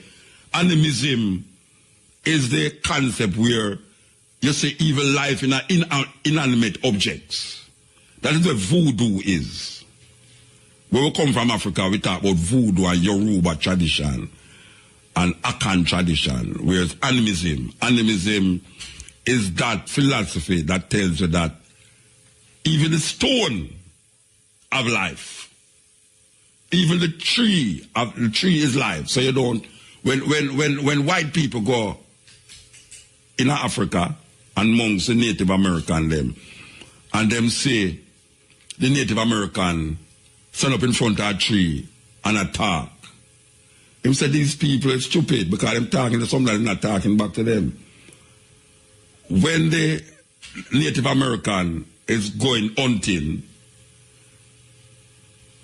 animism is the concept where you see evil life in inanimate objects. That is where voodoo is. When we come from Africa, we talk about voodoo and Yoruba tradition and Akan tradition, whereas animism is that philosophy that tells you that even the stone of life, even the tree is life. So you don't, when white people go in Africa amongst the Native American and them say the Native American stand up in front of a tree and attack. Him said these people are stupid because they're talking to somebody not talking back to them. When the Native American is going hunting,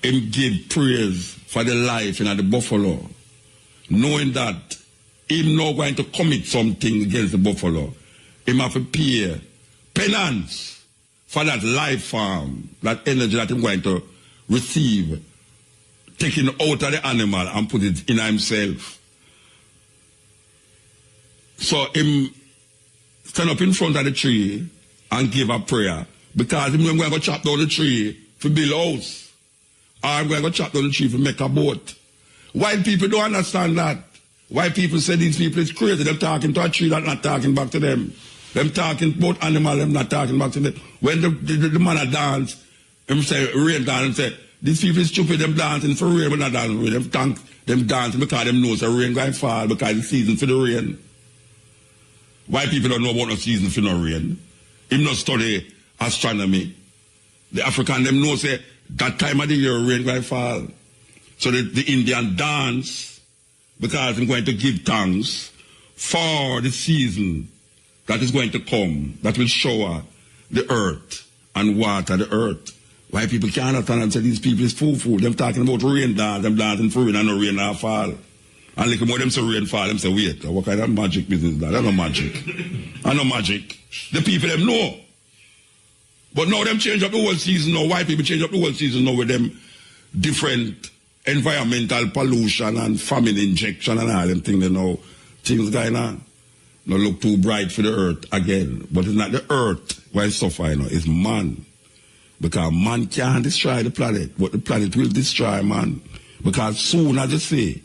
him give praise for the life in the buffalo, knowing that him not going to commit something against the buffalo. Him have to pay penance for that life form, that energy that him going to receive, taking out of the animal and put it in himself. So him stand up in front of the tree and give a prayer, because him going to chop down the tree to build a house, or I'm going to chop down the tree to make a boat. White people don't understand that. White people say these people is crazy. They're talking to a tree that's not talking back to them. Them talking about animal, them not talking back to them. When the man a dance, them say rain dance, and say these people is stupid, them dancing for rain, but not dancing for rain. Them dancing because them know the rain going to fall because it's season for the rain. White people don't know about no season for no rain. Him not study astronomy. The African them know say that time of the year rain going to fall. So the Indian dance because I'm going to give thanks for the season that is going to come, that will shower the earth and water the earth. Why people can't understand and say these people is fool. Them talking about rain dance, them dancing for rain and no rain not fall. And like more them say rain fall, them say wait, what kind of magic business is that? That's no magic. That's no magic. The people them know. But now them change up the whole season now. White people change up the whole season now with them different environmental pollution and famine injection and all them things, you know. Things going on. Not look too bright for the earth again. But it's not the earth why it's suffering, you know. It's man. Because man can't destroy the planet, but the planet will destroy man. Because soon, as you say,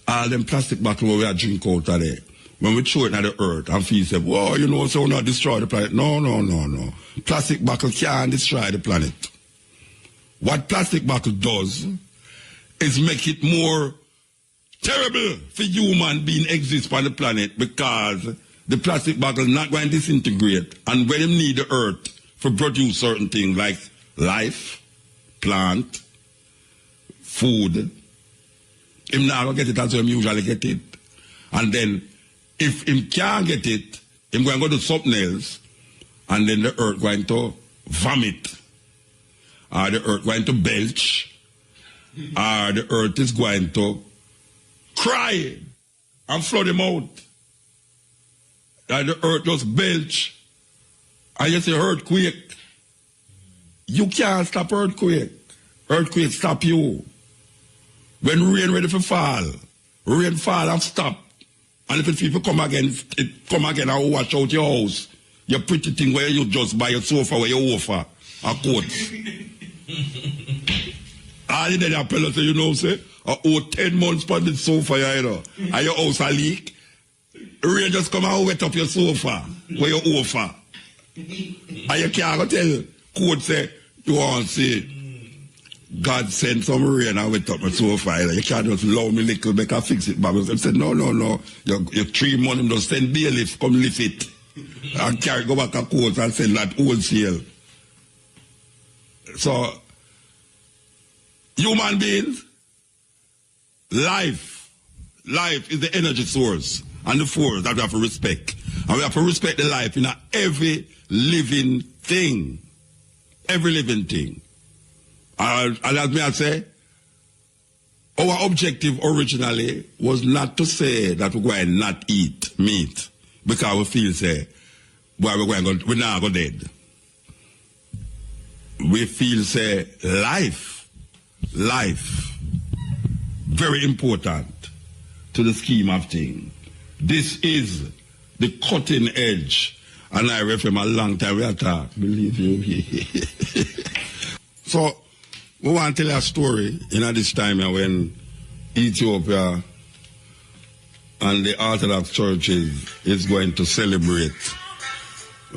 all them plastic bottles where we are drink out of there, when we throw it at the earth and feel say, whoa, you know, so we'll not destroy the planet. No, no, no, no. Plastic bottle can't destroy the planet. What plastic bottle does is make it more terrible for human being exist on the planet, because the plastic bottle not going to disintegrate, and when they need the earth for produce certain things like life, plant, food, him not going to get it as him usually get it. And then if him can't get it, him going to go to something else, and then the earth going to vomit, or the earth going to belch, or the earth is going to cry and flood him out. And the earth just belch, and you say earthquake. You can't stop earthquake. Earthquake stop you. When rain ready for fall, rain fall and stop. And if people come again, it come again and wash out your house. Your pretty thing where you just buy a sofa where you offer a coat. All you then tell us, you know, say, I owe 10 months for the sofa, you know, and your house a leak. Rain just come and wet up your sofa where you offer. And you can't tell court say, you want to say, God sent some rain and wet up my sofa. You can't just allow me little, make I fix it. But I said, no, no, no. Your 3 months, just send bailiff, come lift it. And carry, go back a court and send that wholesale. So, human beings, life is the energy source and the force that we have to respect. And we have to respect the life in every living thing. Every living thing. And as me I say, our objective originally was not to say that we're going to not eat meat, because we feel say, well, we're not going dead. We feel say life, very important to the scheme of things. This is the cutting edge, and I read from a long time we are talking, believe you. So, we want to tell a story in this time when Ethiopia and the Orthodox churches is going to celebrate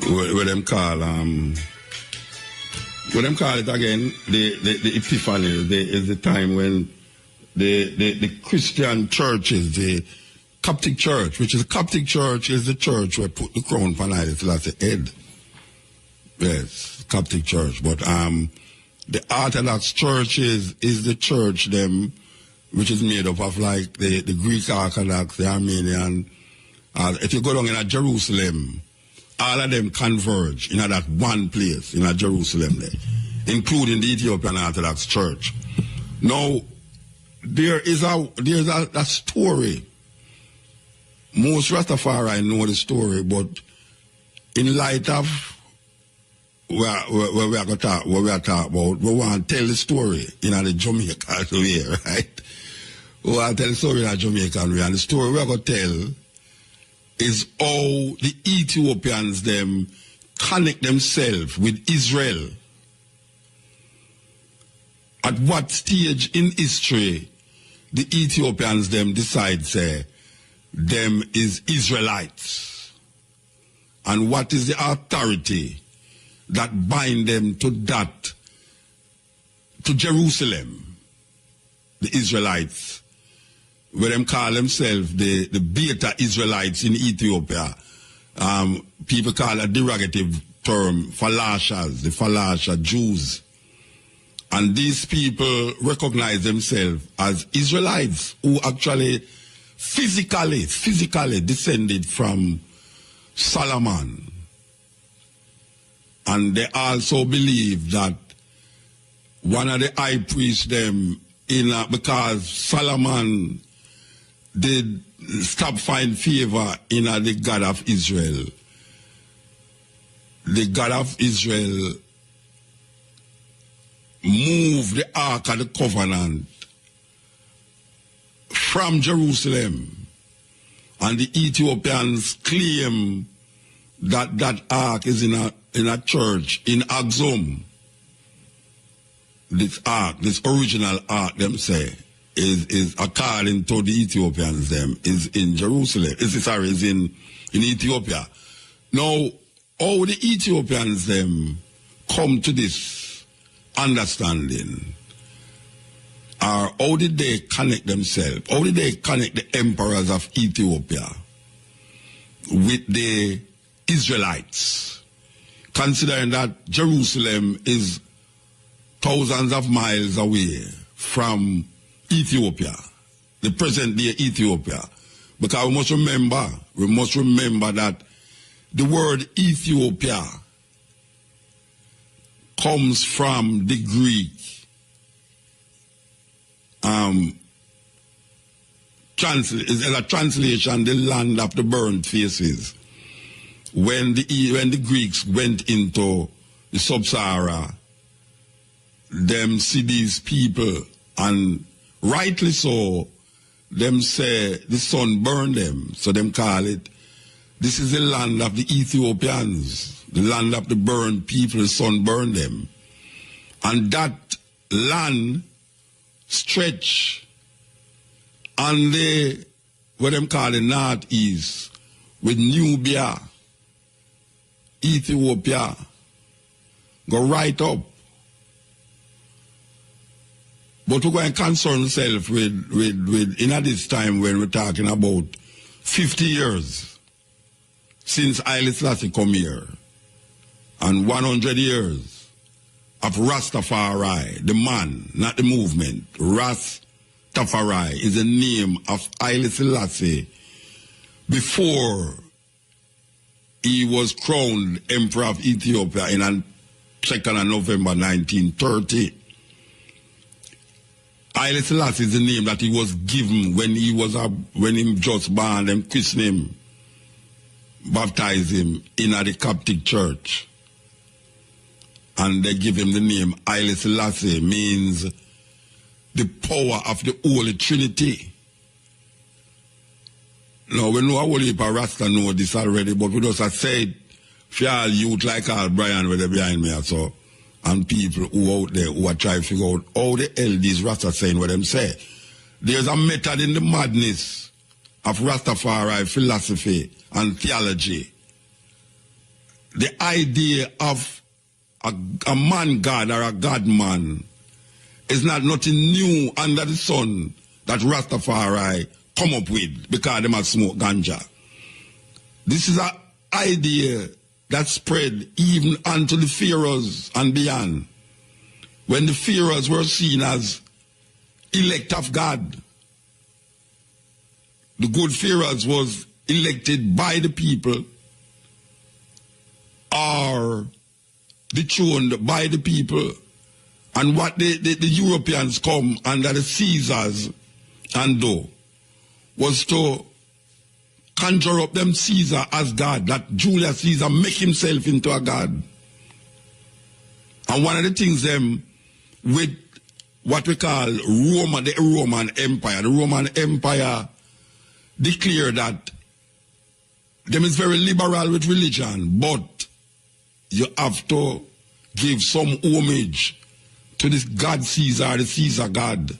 what them call it again, the Epiphany is the time when the Christian churches, the Coptic church, which is the Coptic church, is the church where put the crown on Haile Selassie head. Yes, Coptic church. But the Orthodox church is the church them, which is made up of like the Greek Orthodox, the Armenian. If you go down in Jerusalem, all of them converge in that one place in Jerusalem there, including the Ethiopian Orthodox Church. Now, there's a story. Most Rastafari know the story, but in light of what we are talking about, we want to tell the story in the Jamaican way, right? We want to tell the story in the Jamaican way, and the story we are going to tell is how the Ethiopians them connect themselves with Israel. At what stage in history the Ethiopians them decide say them is Israelites, and what is the authority that bind them to Jerusalem, the Israelites, where them call themselves the Beta Israelites in Ethiopia. People call a derogative term Falashas, the Falasha Jews. And these people recognize themselves as Israelites who actually physically descended from Solomon. And they also believe that one of the high priests them, because Solomon did stop find favor in the God of Israel. The God of Israel moved the Ark of the Covenant from Jerusalem, and the Ethiopians claim that that Ark is in a church in Axum. this ark, this original ark, them say, is according to the Ethiopians, them, is in Jerusalem. Is in Ethiopia. Now, how the Ethiopians, them, come to this understanding, or how did they connect themselves? How did they connect the emperors of Ethiopia with the Israelites? Considering that Jerusalem is thousands of miles away from Ethiopia, the present day Ethiopia. Because we must remember that the word Ethiopia comes from the Greek is a translation, the land of the burnt faces. When the Greeks went into the sub-Sahara, them see these people, and rightly so, them say the sun burned them, so them call it, this is the land of the Ethiopians, the land of the burned people, the sun burned them. And that land stretch on the, what them call the northeast, with Nubia, Ethiopia, go right up. But we're going to concern ourselves with in this time when we're talking about 50 years since Haile Selassie come here, and 100 years of Rastafari, the man, not the movement. Rastafari is the name of Haile Selassie before he was crowned Emperor of Ethiopia on 2nd of November 1930. Haile Selassie is the name that he was given when he just born, and christened him, baptized him in the Coptic church. And they give him the name Haile Selassie, means the power of the Holy Trinity. Now, we know a whole heap of Rasta know this already, but we just said, for all youth like Al Brian, where they're behind me, so, and people who out there who are trying to figure out how the hell these Rasta saying what them say. There's a method in the madness of Rastafari philosophy and theology. The idea of a man God or a God man is not nothing new under the sun that Rastafari come up with because they must smoke ganja. This is an idea that spread even unto the pharaohs and beyond. When the pharaohs were seen as elect of God, the good pharaohs was elected by the people or dethroned by the people. And what the Europeans come under the Caesars and do was to conjure up them Caesar as God, that Julius Caesar make himself into a God. And one of the things them with what we call Roma, the Roman Empire. The Roman Empire declared that them is very liberal with religion, but you have to give some homage to this God Caesar, the Caesar God.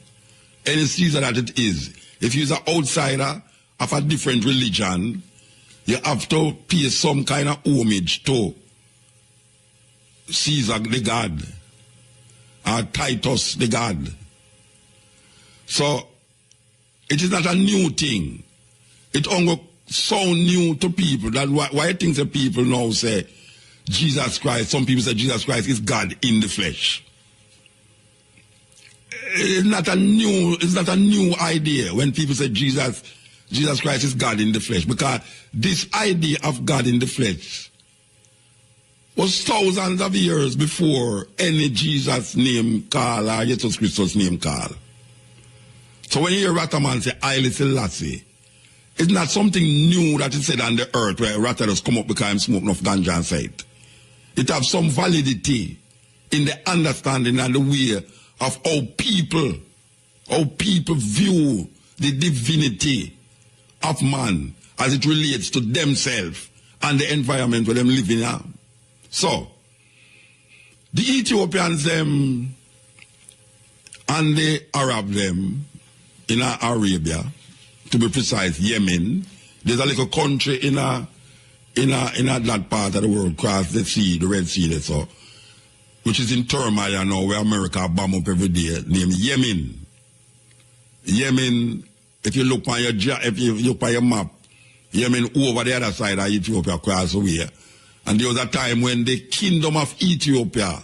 Any Caesar that it is. If you're an outsider of a different religion, you have to pay some kind of homage to Caesar the God, or Titus the God. So, it is not a new thing. It only sounds new to people. That why things that people now say Jesus Christ, some people say Jesus Christ is God in the flesh. It's not a new idea when people say Jesus Christ is God in the flesh, because this idea of God in the flesh was thousands of years before any Jesus name call or Jesus Christus name call. So when you hear Rataman say Haile Selassie, it's not something new that is said on the earth where Rata just come up because I'm smoking off ganja and say it. It has some validity in the understanding and the way of how people view the divinity of man as it relates to themselves and the environment where them living in. So, the Ethiopians, and the Arab them in Arabia, to be precise, Yemen. There's a little country in that part of the world, across the sea, the Red Sea, so, which is in turmoil, you know, where America bomb up every day, named Yemen. Yemen, if you look on your map, Yemen over the other side of Ethiopia, across the way. And there was a time when the kingdom of Ethiopia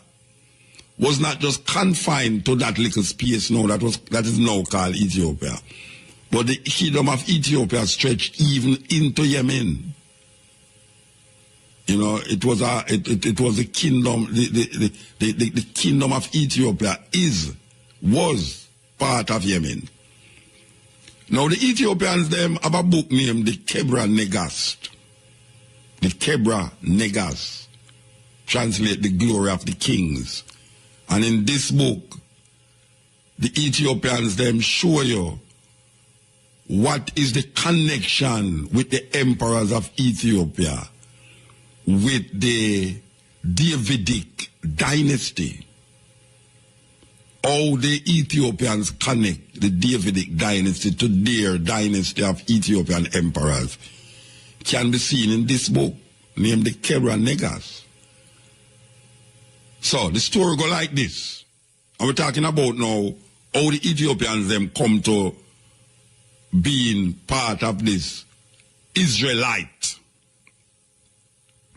was not just confined to that little space now that is now called Ethiopia, but the kingdom of Ethiopia stretched even into Yemen. You know, it was the kingdom. The kingdom of Ethiopia was part of Yemen. Now the Ethiopians them have a book named the Kebra Negast. The Kebra Negas translate the glory of the kings. And in this book, the Ethiopians them show you what is the connection with the emperors of Ethiopia, with the Davidic dynasty. How the Ethiopians connect the Davidic dynasty to their dynasty of Ethiopian emperors can be seen in this book named the Kebra Negas. So the story go like this. And we're talking about now how the Ethiopians them come to being part of this Israelite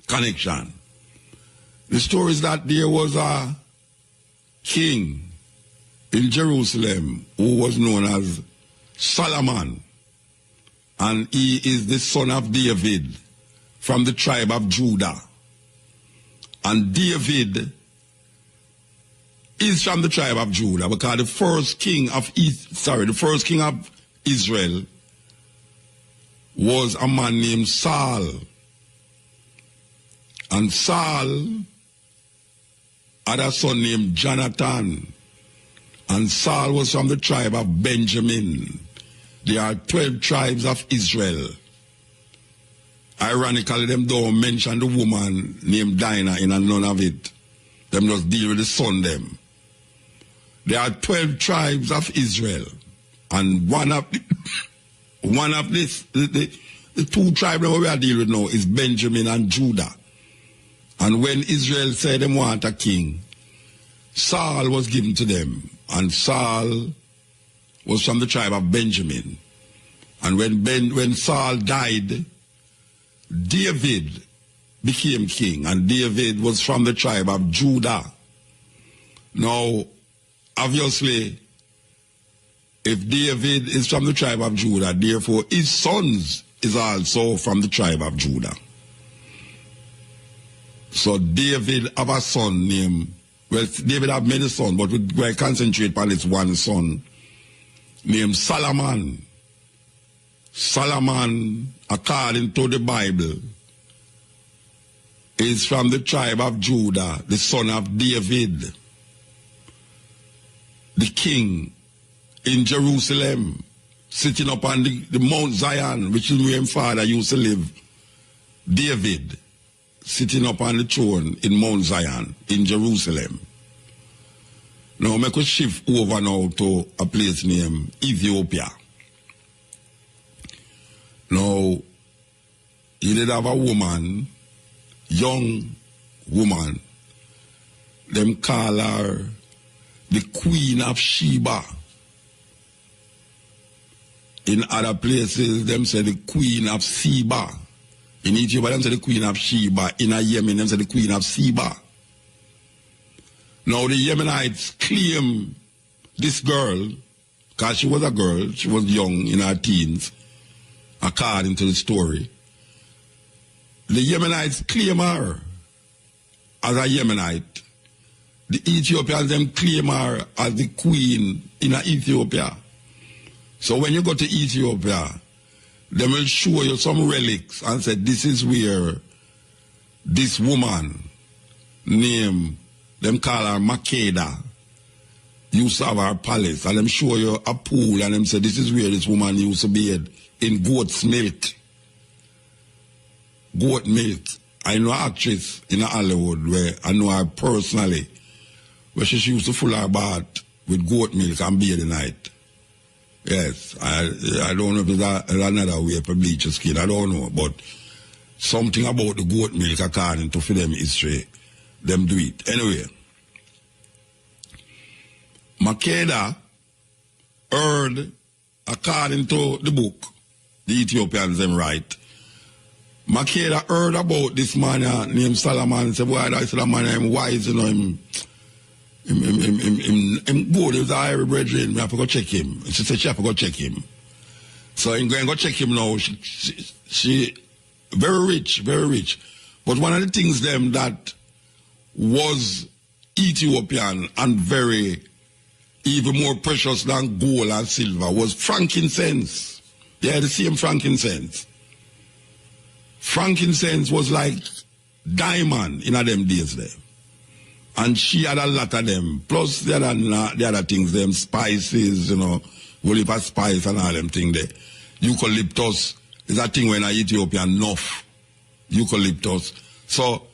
connection. The story is that there was a king in Jerusalem who was known as Solomon, and he is the son of David from the tribe of Judah. And David is from the tribe of Judah because the first king of Israel was a man named Saul. And Saul had a son named Jonathan. And Saul was from the tribe of Benjamin. There are 12 tribes of Israel. Ironically, them don't mention the woman named Dinah in none of it. Them just deal with the son them. There are 12 tribes of Israel. And one of this, the two tribes that we are dealing with now is Benjamin and Judah. And when Israel said they want a king, Saul was given to them. And Saul was from the tribe of Benjamin. And when Saul died, David became king. And David was from the tribe of Judah. Now, obviously, if David is from the tribe of Judah, therefore his sons is also from the tribe of Judah. So David have a son named, well, David have many sons, but we concentrate on this one son named Solomon. Solomon, according to the Bible, is from the tribe of Judah, the son of David, the king in Jerusalem, sitting upon the Mount Zion, which is where his father used to live. David, sitting upon the throne in Mount Zion, in Jerusalem. Now, I could shift over now to a place named Ethiopia. Now, you did have a woman, young woman, them call her the Queen of Sheba. In other places, them say the Queen of Sheba. In Ethiopia, them say the Queen of Sheba. In Yemen, them say the Queen of Sheba. Now, the Yemenites claim this girl, because she was a girl, she was young in her teens, according to the story. The Yemenites claim her as a Yemenite. The Ethiopians them claim her as the queen in Ethiopia. So when you go to Ethiopia, they will show you some relics and say this is where this woman named, them call her Makeda, used to have her palace. And them show you a pool and them say this is where this woman used to bathe in goat's milk. Goat milk. I know an actress in Hollywood where I know her personally, where she used to fill her bath with goat milk and bathe the night. Yes, I don't know if there's another way to bleach your skin. I don't know, but something about the goat milk according to them history, them do it. Anyway, Makeda heard, according to the book, the Ethiopians them right, Makeda heard about this man named Solomon. Said, boy, that's the man, I'm wise, you know, him good, he was a Irish brethren, I have to go check him. She said she have to go check him. So I'm going to go check him now. She very rich, very rich. But one of the things them that was Ethiopian and very, even more precious than gold and silver was frankincense. They had the same frankincense. Frankincense was like diamond in them days there. And she had a lot of them. Plus the other things, them spices, you know, whole heap of spice and all them things there. Eucalyptus is a thing when an Ethiopian enough. Eucalyptus. So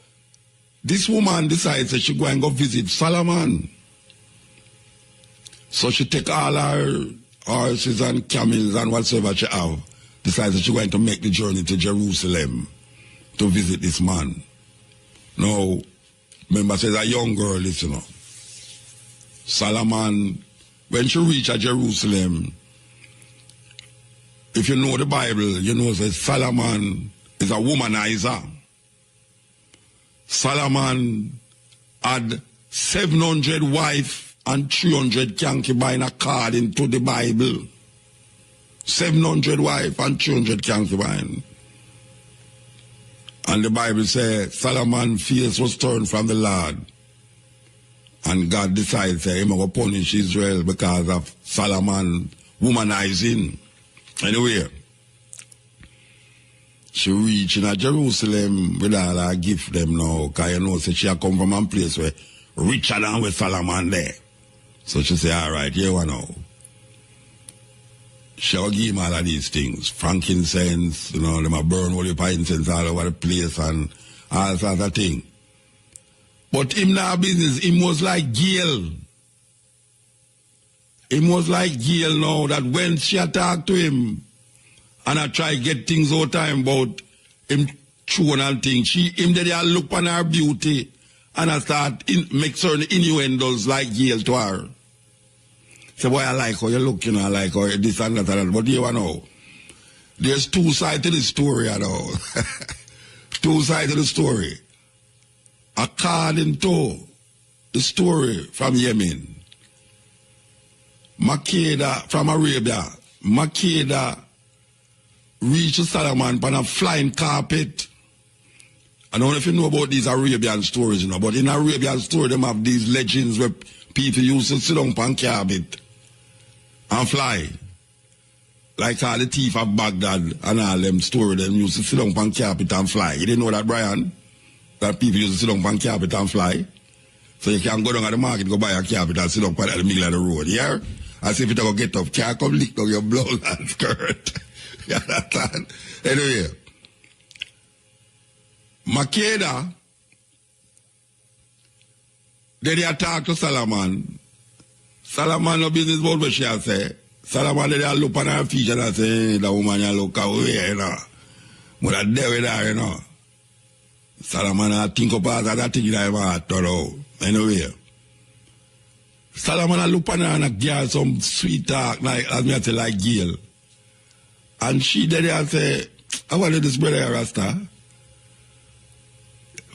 this woman decides that she go and go visit Solomon. So she take all her horses and camels and whatsoever she have. Decides that she's going to make the journey to Jerusalem to visit this man. Now, remember, says a young girl, listen up. Solomon, when she reached Jerusalem, if you know the Bible, you know that Solomon is a womanizer. Solomon had 700 wives and 300 concubines according to the Bible. 700 wives and 300 concubines. And the Bible says Solomon's face was turned from the Lord. And God decided that he will punish Israel because of Solomon womanizing. Anyway, she reached in Jerusalem with all her gift them now. Because you know, she had come from a place where richer than with Solomon there. So she said, all right, here we know. She'll give him all of these things. Frankincense, you know, them a burn all the incense all over the place and all sorts of things. But him now business, him was like Gail. Him was like Gail now that when she talked to him and I try to get things all time about him chewing and things, him did look on her beauty and I start make certain innuendos like Gail to her. Say, boy, I like how you look, you know, I like how you this and that and that. But you know, there's two sides to the story, you know. Two sides to the story. According to the story from Yemen, Makeda from Arabia, Makeda reached Solomon on a flying carpet. I don't know if you know about these Arabian stories, you know, but in Arabian story, them have these legends where people used to sit on carpet and fly. Like all the thief of Baghdad and all them story, them used to sit on carpet and fly. You didn't know that, Brian? That people used to sit on carpet and fly? So you can go down at the market, go buy a carpet and sit on at the middle of the road, yeah? As if you don't get up, can't come lick down your blouse and skirt. You understand? Anyway, Makeda, they talk to Solomon. Solomon no business about what she say. Solomon they look on her feature and say, hey, that woman you look away, you know. But that there with her, you know. Solomon I think about that thing in her heart, you know. Anyway. Solomon I look on her and I give her some sweet talk, like, as me I say, like Gail. And she did and say, I want this brother Rasta.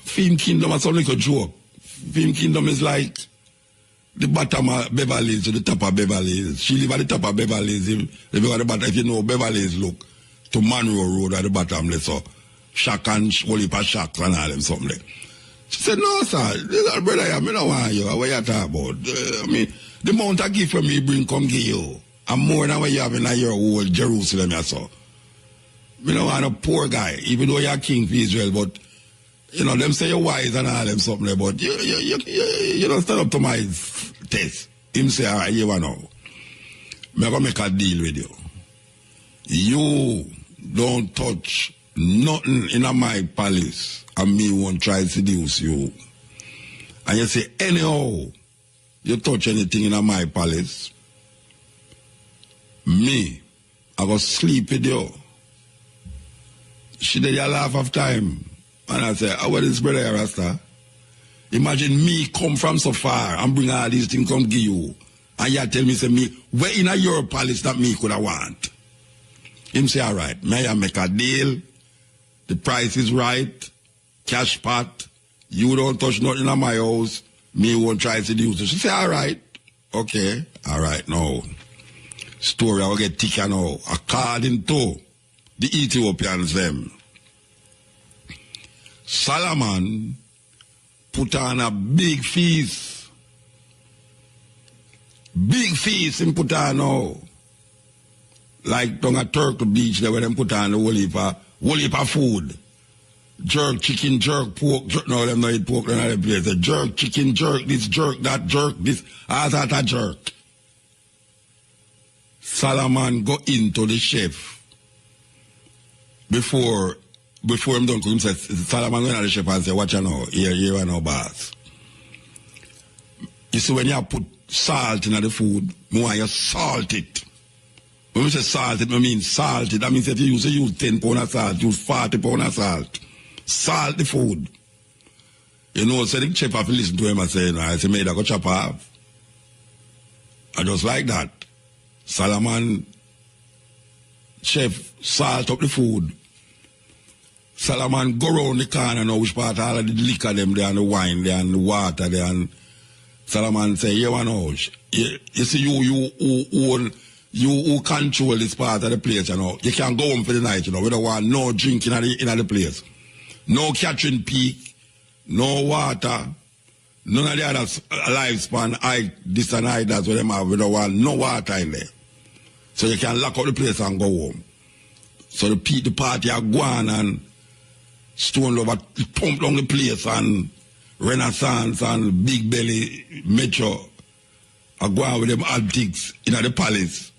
Film Kingdom is something like a joke. Film Kingdom is like the bottom of Beverly Hills to the top of Beverly Hills. She live at the top of Beverly Hills. If you know Beverly Hills, look to Monroe Road at the bottom there. So shack and whole heap of shacks and all them something there. She said, no, sir, this is brother, I don't want you. What you talking about? I mean, the amount of gift from me bring come give you. And more than what you have in your whole Jerusalem, you saw. I don't want a poor guy, even though you're king for Israel, but you know, them say you're wise and all them something, but you don't stand up to my test. Him say, all right, you want know. I'm going to make a deal with you. You don't touch nothing in my palace, and me won't try to seduce you. And you say, anyhow, you touch anything in my palace, me, I go sleep with you. She did a laugh of time. And I say, what is brother Rasta? Imagine me come from so far and bring all these things come give you. And you tell me, say me, where in your palace that me could have want? Him say, all right, may I make a deal? The price is right. Cash pot. You don't touch nothing in my house. Me won't try to seduce you. She say, all right. Okay. All right, now. Story I will get thicker now. According to the Ethiopians them. Solomon put on a big feast. Big feast in put on now. Like down at Turtle Beach there where them put on the whole heap of food. Jerk, chicken, jerk, pork, jerk. No, them not eat pork in other place. The jerk, chicken, jerk, this jerk, that jerk, this, all that a jerk. Solomon go into the chef before him done cook him say, Solomon went to the chef and say, watch you now, here you know boss. You see when you put salt in the food, I want you salt it. When we say salt it, I mean salt it. That means if you use 10 pounds of salt, use 40 pounds of salt. Salt the food. You know, so the chef have to listen to him and say, I say, made I go chop off. I just like that. Solomon, chef, salt up the food. Solomon go around the corner now, which part all of the liquor them there and the wine there and the water there. And Solomon say, you know, you see you control this part of the place, you know. You can't go home for the night, you know. We don't want no drinking in the place. No catching peak, no water, none of the other lifespan, this and that's what them have. We don't want no water in there. So you can lock up the place and go home. So the party are going and Stone Lover pump down the place and Renaissance and Big Belly Metro are going with them antiques in the palace.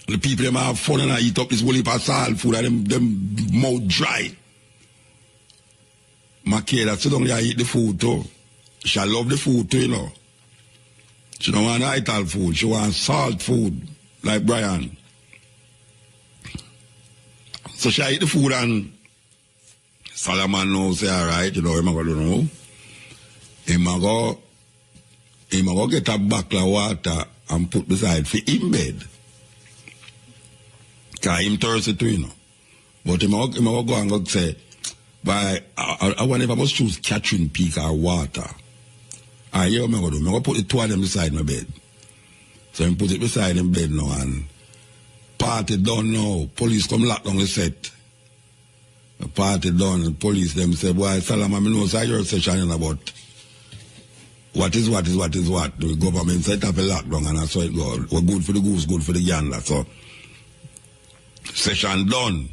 The people them have fun and eat up this whole heap of salt food and them mouth dry. Makeda sit down there and eat the food too. She love the food too, you know. She don't want Ital food, she wants salt food, like Brian. So she eat the food and Solomon knows say, all right, you know, him go do know. Him go get a bucket of water and put beside for him bed. Because him thirsty too, you know. But him go and go say, but I wonder if I must choose catching peak or water. I hear what I'm going to do. I'm going to put the two of them beside my bed. So I put it beside him bed now and party done now. Police come lock down the set. The party done, the police them say, boy, Solomon, I know so your session about what is what. The government set up a lockdown and that's how it goes. We're good for the goose, good for the gander. So session done.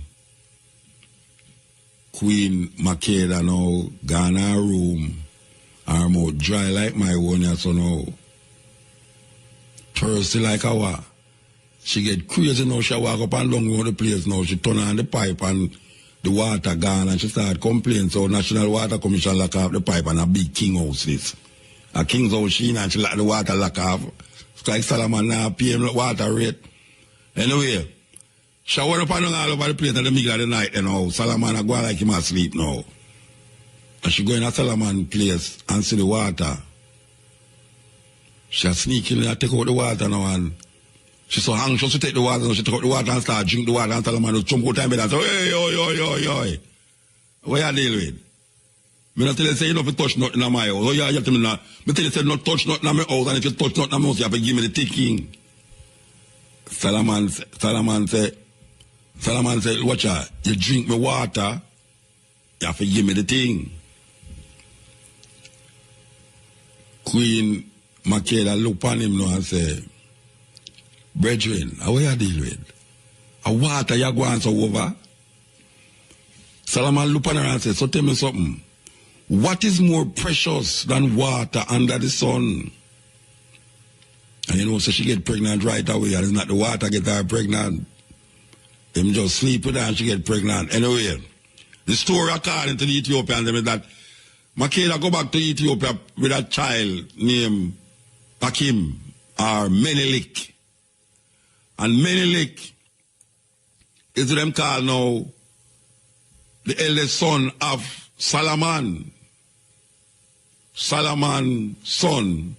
Queen Makeda now gone her room, her mouth dry like my one, so now thirsty like a wa. She get crazy now, she walk up and down around the place now, she turn on the pipe and the water gone and she start complaining. So National Water Commission lock off the pipe and a big king house this. A king's house she and she let the water lock off. It's like Solomon now pay him water rate. Anyway, shower up and all over the place in the middle of the night, you know. Solomon I go like him asleep now. And she go in a Solomon place and see the water. She sneak in and take out the water now and she so anxious to take the water, so she took out the water and start drink the water and Solomon will jump out time and say, hey, what you deal with? Me not tell you say you don't have to touch nothing in my house. Oh, you tell me now. Me tell you say not touch nothing in my house, and if you touch nothing in my house, you have to give me the ticking. Solomon said, watch out, you drink me water, you have to give me the thing. Queen Makeda look upon him now and say, brethren, how you deal with? A water you go and so over? Solomon look upon her and say, so tell me something. What is more precious than water under the sun? And you know, so she get pregnant right away, and it's not the water get her pregnant. Him just sleep with her and she get pregnant. Anyway, the story according to the Ethiopians is that Makeda go back to Ethiopia with a child named Akim or Menelik. And Menelik is what them call now the eldest son of Solomon. Solomon's son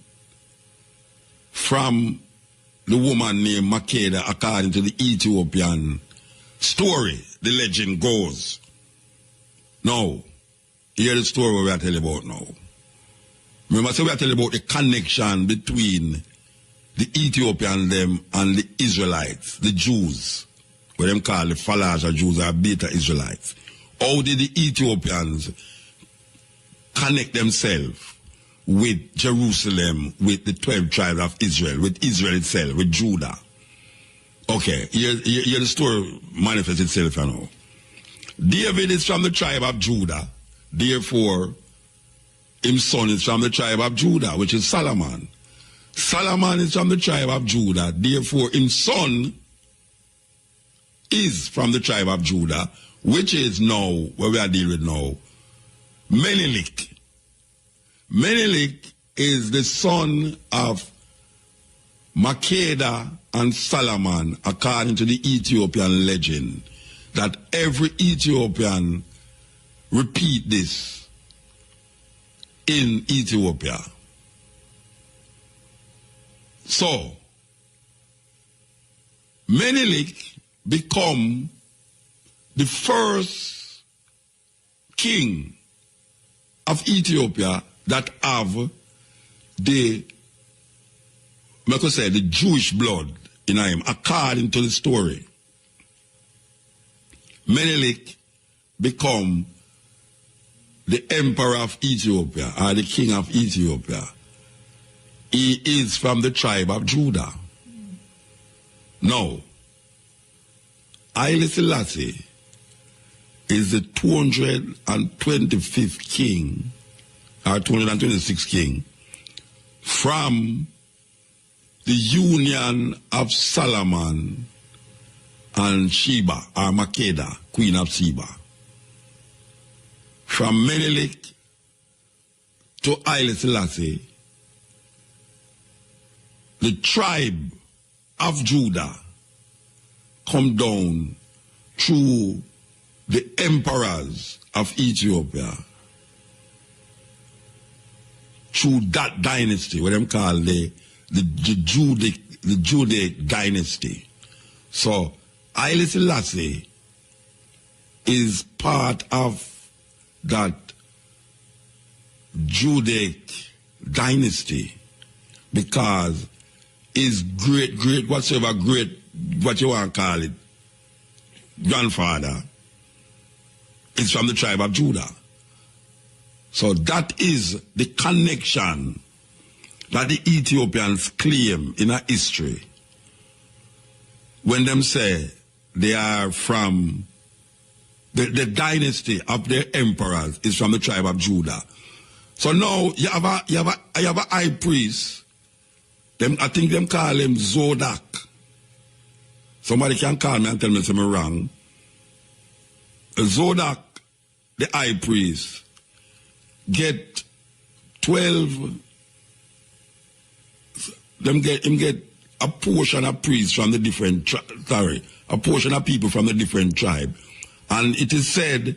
from the woman named Makeda, according to the Ethiopian story, the legend goes. Now, here's the story we are telling about now. Remember, so we are telling about the connection between the Ethiopian them and the Israelites, the Jews, what them call the Falaja Jews or Beta Israelites. How did the Ethiopians connect themselves with Jerusalem, with the 12 tribes of Israel, with Israel itself, with Judah? Okay, here the story manifests itself now. David is from the tribe of Judah, therefore his son is from the tribe of Judah, which is Solomon. Solomon is from the tribe of Judah, therefore his son is from the tribe of Judah, which is now, what we are dealing with now, Menelik. Menelik is the son of Makeda and Solomon, according to the Ethiopian legend, that every Ethiopian repeat this in Ethiopia. So, Menelik become the first king of Ethiopia that have the Jewish blood in him, according to the story. Menelik become the emperor of Ethiopia, or the king of Ethiopia. He is from the tribe of Judah. Now, Haile Selassie is the 225th king, or 226th king, from the union of Solomon and Sheba, or Makeda, queen of Sheba. From Menelik to Haile Selassie, the tribe of Judah come down through the emperors of Ethiopia, through that dynasty, what them call the Judaic dynasty. So Haile Selassie is part of that Judaic dynasty because his great, what you want to call it, grandfather is from the tribe of Judah. So that is the connection that the Ethiopians claim in our history when them say they are from the dynasty of their emperors is from the tribe of Judah. So now you have a high priest. I think them call him Zodak. Somebody can call me and tell me if I'm wrong. Zodak, the high priest, get 12. Him get a portion of priests from the different a portion of people from the different tribe. And it is said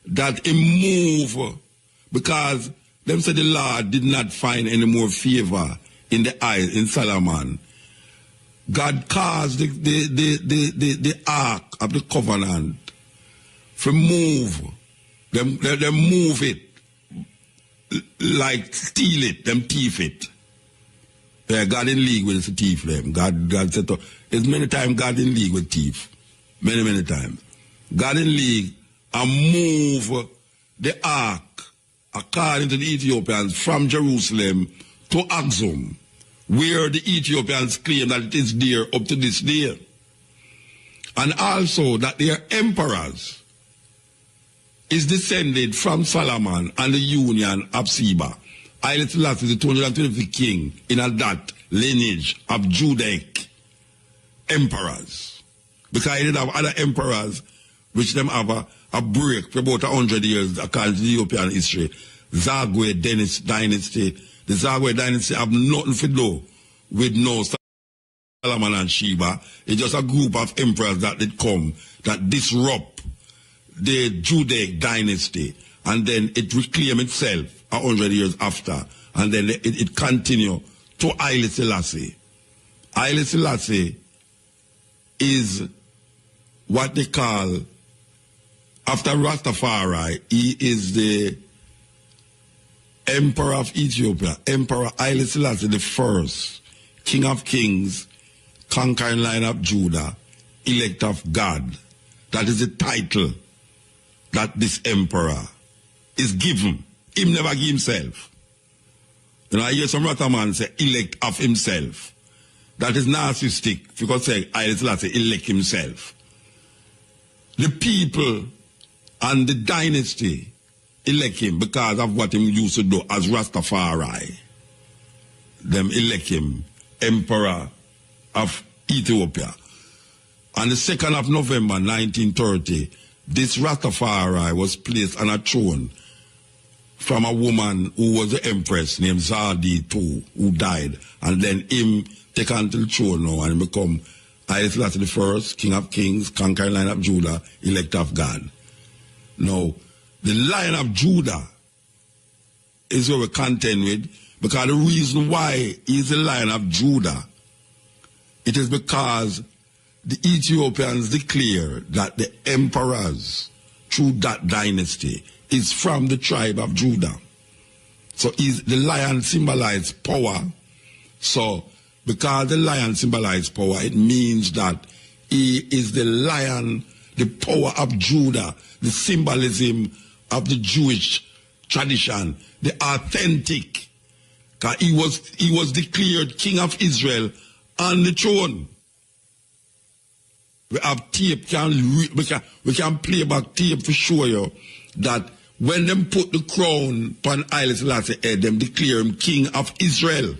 that he move because them said the Lord did not find any more favor in the eyes in Solomon. God caused the ark of the covenant to move. Them move it like steal it, them thief it. Yeah, God in league with the thief them. God said it's many times God in league with thief. Many times. God in league and move the ark according to the Ethiopians from Jerusalem to Axum, where the Ethiopians claim that it is there up to this day. And also that their emperors is descended from Solomon and the union of Sheba. Haile Selassie is the 225th king in that lineage of Judaic emperors. Because he did have other emperors which them have a break for about 100 years according to the Ethiopian history. Zagwe dynasty, The Zagwe dynasty have nothing to do with no Solomon and Sheba. It's just a group of emperors that did come that disrupt the Judaic dynasty, and then it reclaim itself 100 years after, and then it continue to Haile Selassie. Haile Selassie is what they call, after Rastafari, he is the Emperor of Ethiopia, Emperor Haile Selassie the first, King of Kings, conquering line of Judah, elect of God. That is the title that this emperor is given. Him never give himself. You know, I hear some Rataman say elect of himself. That is narcissistic, because say Haile Selassie elect himself. The people and the dynasty elect him because of what he used to do as Rastafari. Them elect him Emperor of Ethiopia. On the 2nd of November 1930, this Rastafari was placed on a throne from a woman who was the empress named Zadi II, who died. And then him take on to the throne now and become Haile Selassie the first, King of Kings, conquering line of Judah, elect of God. Now, the Lion of Judah is what we contend with, because the reason why he's the Lion of Judah, it is because the Ethiopians declare that the emperors through that dynasty is from the tribe of Judah. So the lion symbolizes power. So because the lion symbolizes power, it means that he is the lion, the power of Judah, the symbolism of the Jewish tradition, the authentic. Because he was declared King of Israel on the throne. We have tape, we can play back tape to show you that when them put the crown upon Haile Selassie head, them declare him King of Israel.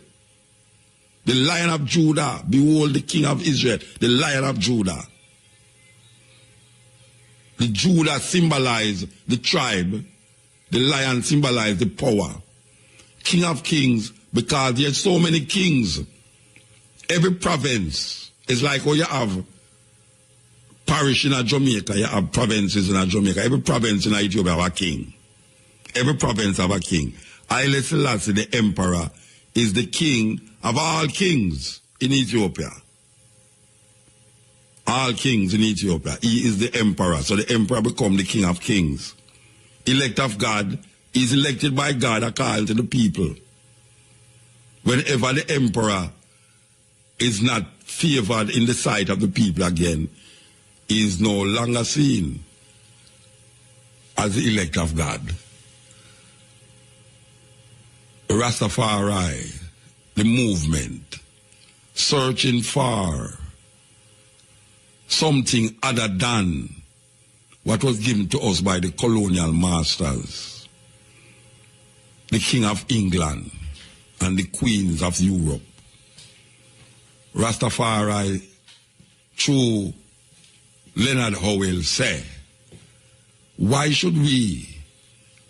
The Lion of Judah, behold the King of Israel, the Lion of Judah. The Judah symbolize the tribe, the lion symbolize the power. King of Kings, because there's so many kings. Every province is like how you have parish in Jamaica, you have provinces in Jamaica. Every province in Ethiopia have a king. Every province have a king. Haile Selassie, the emperor, is the king of all kings in Ethiopia. All kings in Ethiopia. He is the emperor. So the emperor become the king of kings. Elect of God is elected by God according to the people. Whenever the emperor is not favored in the sight of the people again, he is no longer seen as the elect of God. Rastafari, the movement, searching for something other than what was given to us by the colonial masters, the King of England and the Queens of Europe. Rastafari, through Leonard Howell, say, why should we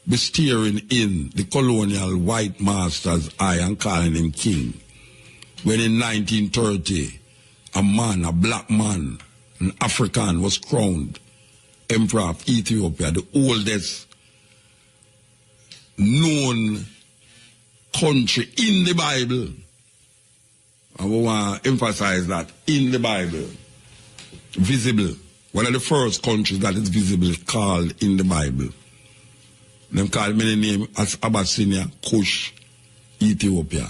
be staring in the colonial white master's eye and calling him king, when in 1930 a man, a black man, an African, was crowned Emperor of Ethiopia, the oldest known country in the Bible. I want to emphasize that, in the Bible, visible. One of the first countries that is visible called in the Bible. Them call many names as Abyssinia, Kush, Ethiopia.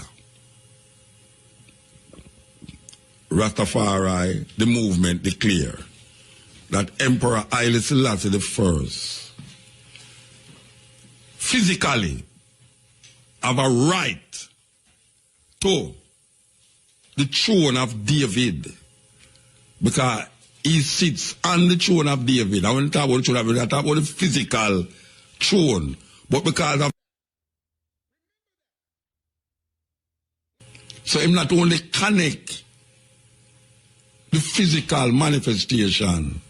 Rastafari, the movement, declare that Emperor Haile Selassie I physically have a right to the throne of David, because he sits on the throne of David. I want to talk about the throne of David, I talk about the physical throne, but because of so him not only connect the physical manifestation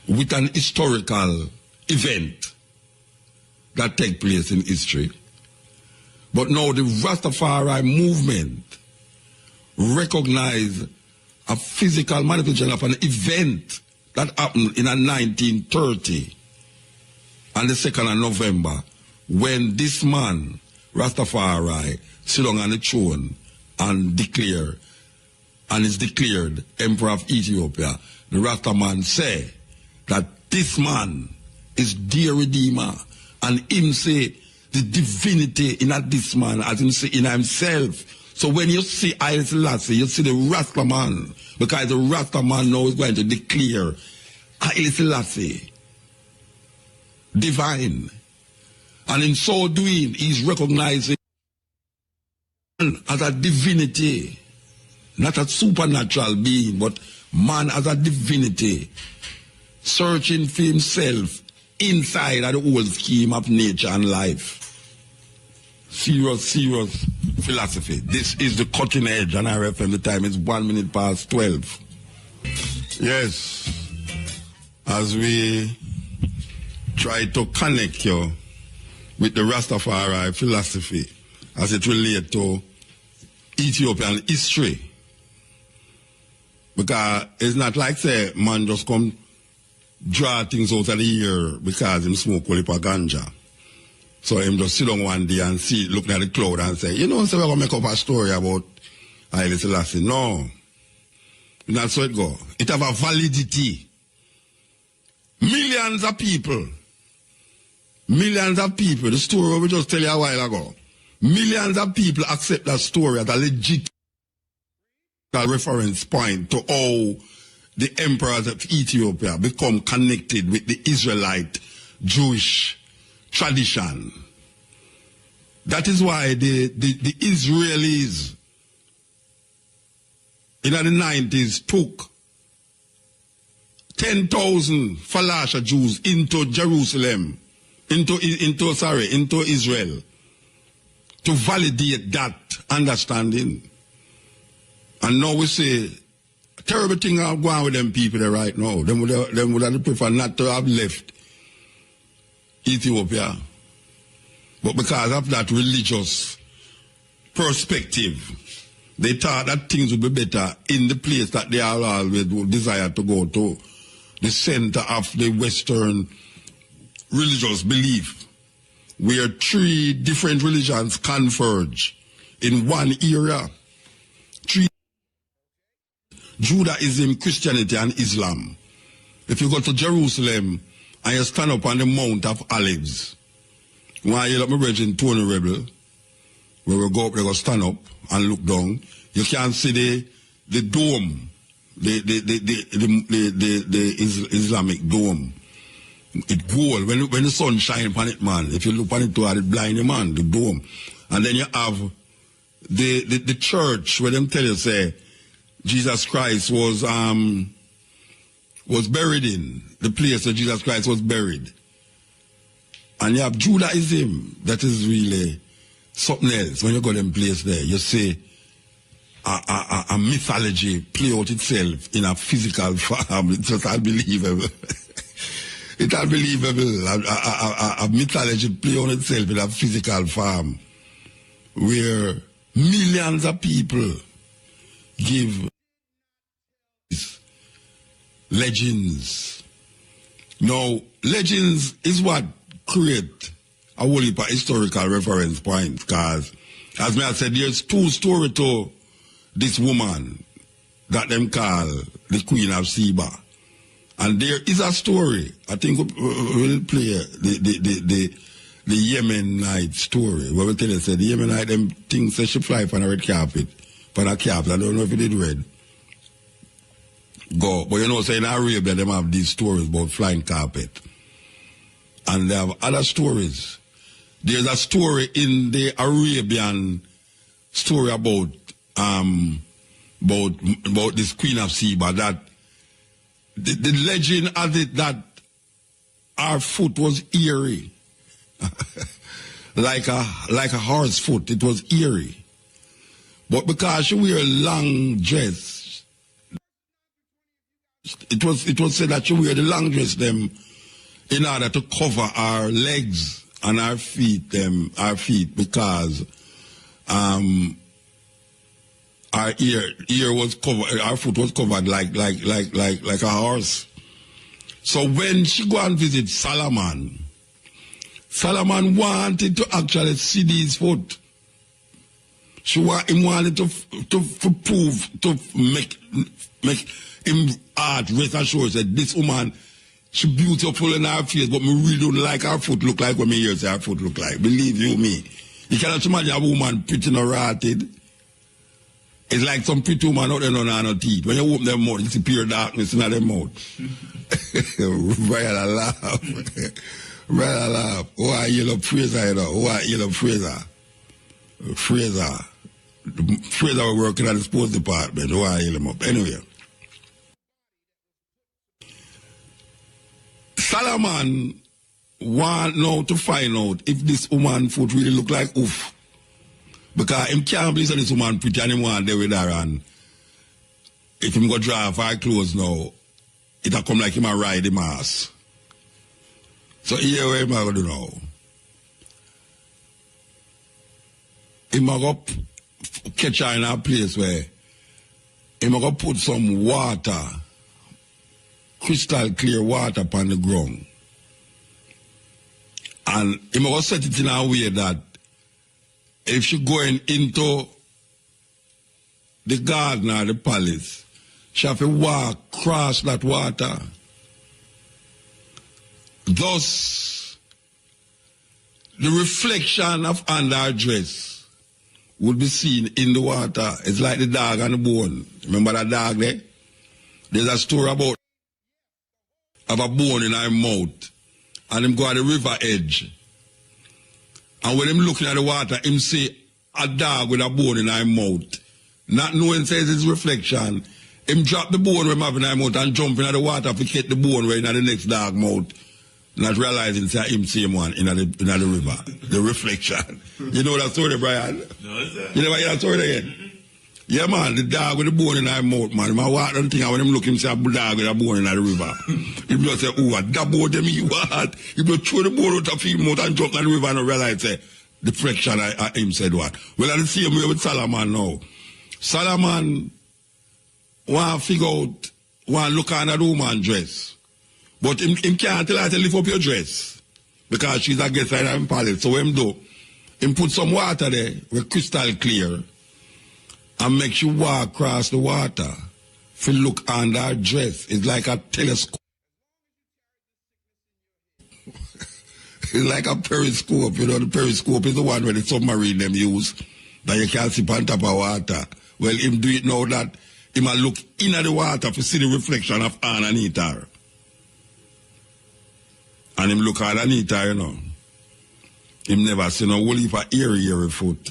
with an historical event that take place in history, But now the Rastafari movement recognize a physical manifestation of an event that happened in 1930 on the 2nd of November when this man, Rastafari, sit down on the throne and is declared Emperor of Ethiopia. The Rastaman say that this man is the Redeemer, and him say the divinity in this man as him say in himself. So when you see Haile Selassie, you see the Rastaman, because the Rastaman now is going to declare Haile Selassie divine. And in so doing, he's recognizing as a divinity, not a supernatural being, but man as a divinity, searching for himself inside of the whole scheme of nature and life. Serious philosophy. This is the cutting edge, and I reckon the time is 12:01. Yes, as we try to connect you with the Rastafari philosophy as it relates to Ethiopian history. Because it's not like, say, man just come draw things out of the air because him smoke a little ganja. So him just sit down one day and see, looking at the cloud and say, you know, so we're going to make up a story about Haile Selassie. No. That's how it go. It have a validity. Millions of people, the story we just tell you a while ago, millions of people accept that story as a legit reference point to how the emperors of Ethiopia become connected with the Israelite Jewish tradition. That is why the Israelis in the 90s took 10,000 Falasha Jews into Jerusalem, into Israel, to validate that understanding. And now we say, terrible thing are going on with them people there right now. Them would have prefer not to have left Ethiopia. But because of that religious perspective, they thought that things would be better in the place that they are always desire to go to, the center of the Western religious belief, where 3 different religions converge in one area. 3: Judaism, Christianity, and Islam. If you go to Jerusalem and you stand up on the Mount of Olives, when you look my brethren Tony Rebel, where we go up, they go stand up and look down, you can see the dome, the Islamic dome. It gold. When the sun shines upon it, man, if you look upon it, it blind you, man, the dome. And then you have the church where them tell you, say, Jesus Christ was buried in, the place where Jesus Christ was buried. And you have Judaism, that is really something else. When you go to them place there, you see a mythology play out itself in a physical form. It's just unbelievable. It's unbelievable. A mythology play on itself in a physical form, where millions of people give legends. Now, legends is what create a whole heap of historical reference points, because, as I said, there's 2 stories to this woman that them call the Queen of Sheba. And there is a story, I think we'll play the Yemenite story, where we tell you, say, the Yemenite, them things say she fly on a red carpet, on a carpet. I don't know if you did read. Go. But you know, say in Arabia, them have these stories about flying carpet. And they have other stories. There's a story in the Arabian story about this Queen of Sheba, that the legend has it that her foot was eerie. like a horse foot, it was eerie. But because she wear a long dress, it was said that she wear the long dress them in order to cover her legs and her feet, because our ear was covered, our foot was covered like a horse. So when she go and visit Solomon, Solomon wanted to actually see his foot. He wanted to prove, to make him art rest assured that this woman, she beautiful in her face, but me really don't like her foot look like what me hear say her foot look like. Believe you me. You cannot imagine a woman pretty or rotted. It's like some pretty woman out there no teeth. When you open their mouth, you see pure darkness in their mouth. Brother laugh. Brother laugh. Oh, I yellow Fraser, you know. Oh, I yellow Fraser. Fraser were working at the sports department. Oh, I yell him up. Anyway. Solomon want now to find out if this woman foot really look like oof. Because him can't believe that this woman pretty and him want there with her, and if him go drive her clothes now, it'll come like him a ride him ass. So here what him a go do now? Him a go catch her in a place where him a go put some water, crystal clear water upon the ground. And him a go set it in a way that if she going into the garden or the palace, she have to walk across that water. Thus, the reflection of under her dress would be seen in the water. It's like the dog and the bone. Remember that dog there? There's a story about of a bone in her mouth, and him go at the river edge. And when him looking at the water, him see a dog with a bone in her mouth. Not knowing says his reflection, him drop the bone where him have in her mouth and jump into the water to get the bone where in the next dog mouth. Not realizing say him same one in the river. The reflection. You know that story, Brian? No, sir. You never hear that story again? Yeah, man, the dog with the bone in her mouth, man. My water don't think when him look him see a dog with a bone in the river. He just say, oh, that bone them you what? He just throw the bone out of his mouth and jump in the river and realize say, the fraction him said what. Well, I see him with Solomon now. Solomon want to figure out, want to look at that woman dress. But him can't tell her to lift up your dress. Because she's a guest in her palace. So what him do? Him put some water there with crystal clear and make you walk across the water. If you look under her dress, it's like a telescope. It's like a periscope. You know, the periscope is the one where the submarine them use that you can see on top of water. Well, him do it now that him a look into the water to see the reflection of underneath her. And him look underneath her, you know. Him never see no whole heap of hairy foot.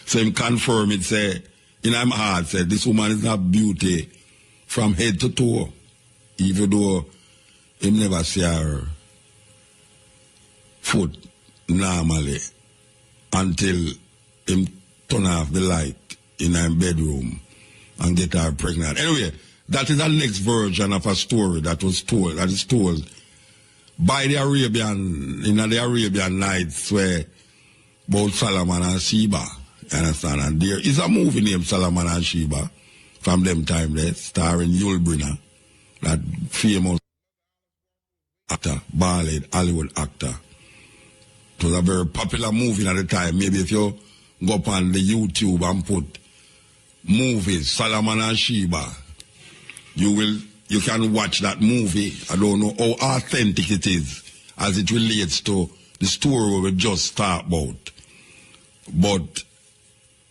So him confirm it, say, in his heart, say, this woman is not beauty from head to toe. Even though him never see her foot normally until him turn off the light in her bedroom and get her pregnant. Anyway, that is the next version of a story that is told by the Arabian, in the Arabian Nights, where about Solomon and Sheba. You understand? And there is a movie named Solomon and Sheba from them time there, starring Yul Brynner, that famous actor, bald Hollywood actor. It was a very popular movie at the time. Maybe if you go up on the YouTube and put movies, Solomon and Sheba, you can watch that movie. I don't know how authentic it is as it relates to the story we just talked about. But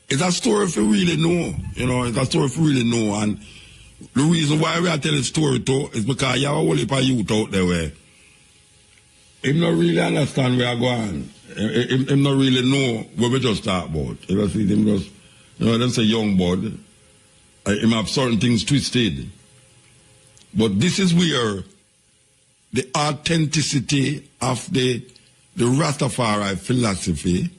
it's a story if you really know. You know, it's a story if you really know. And the reason why we are telling the story too is because you have a whole heap of youth out there where him not really understand where I go on. Him not really know what we just talk about. You see, him just, you know, them say young bud. Him have certain things twisted. But this is where the authenticity of the Rastafari philosophy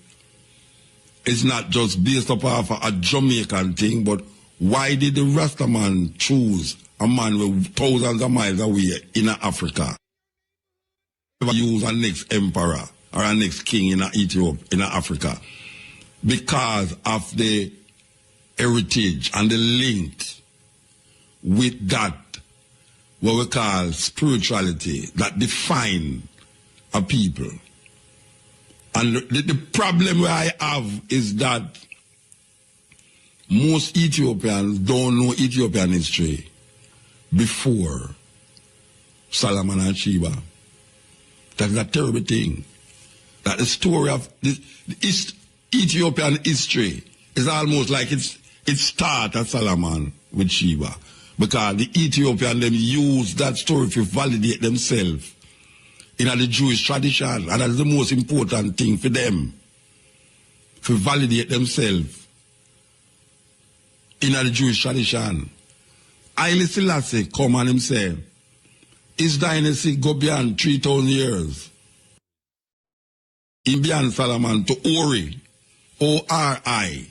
is not just based upon a Jamaican thing, but why did the Rastaman choose a man with thousands of miles away in Africa? Use a next emperor or a next king in Ethiopia, in Africa. because of the heritage and the link with that, what we call spirituality, that define a people. And the problem I have is that most Ethiopians don't know Ethiopian history before Solomon and Sheba. That's a terrible thing. That the story of the Ethiopian history is almost like it started at Solomon with Sheba. Because the Ethiopian, them use that story to validate themselves in the Jewish tradition. And that's the most important thing for them. To validate themselves in the Jewish tradition. Haile Selassie come and him say, his dynasty go beyond 3,000 years. In beyond Solomon to Ori, O-R-I.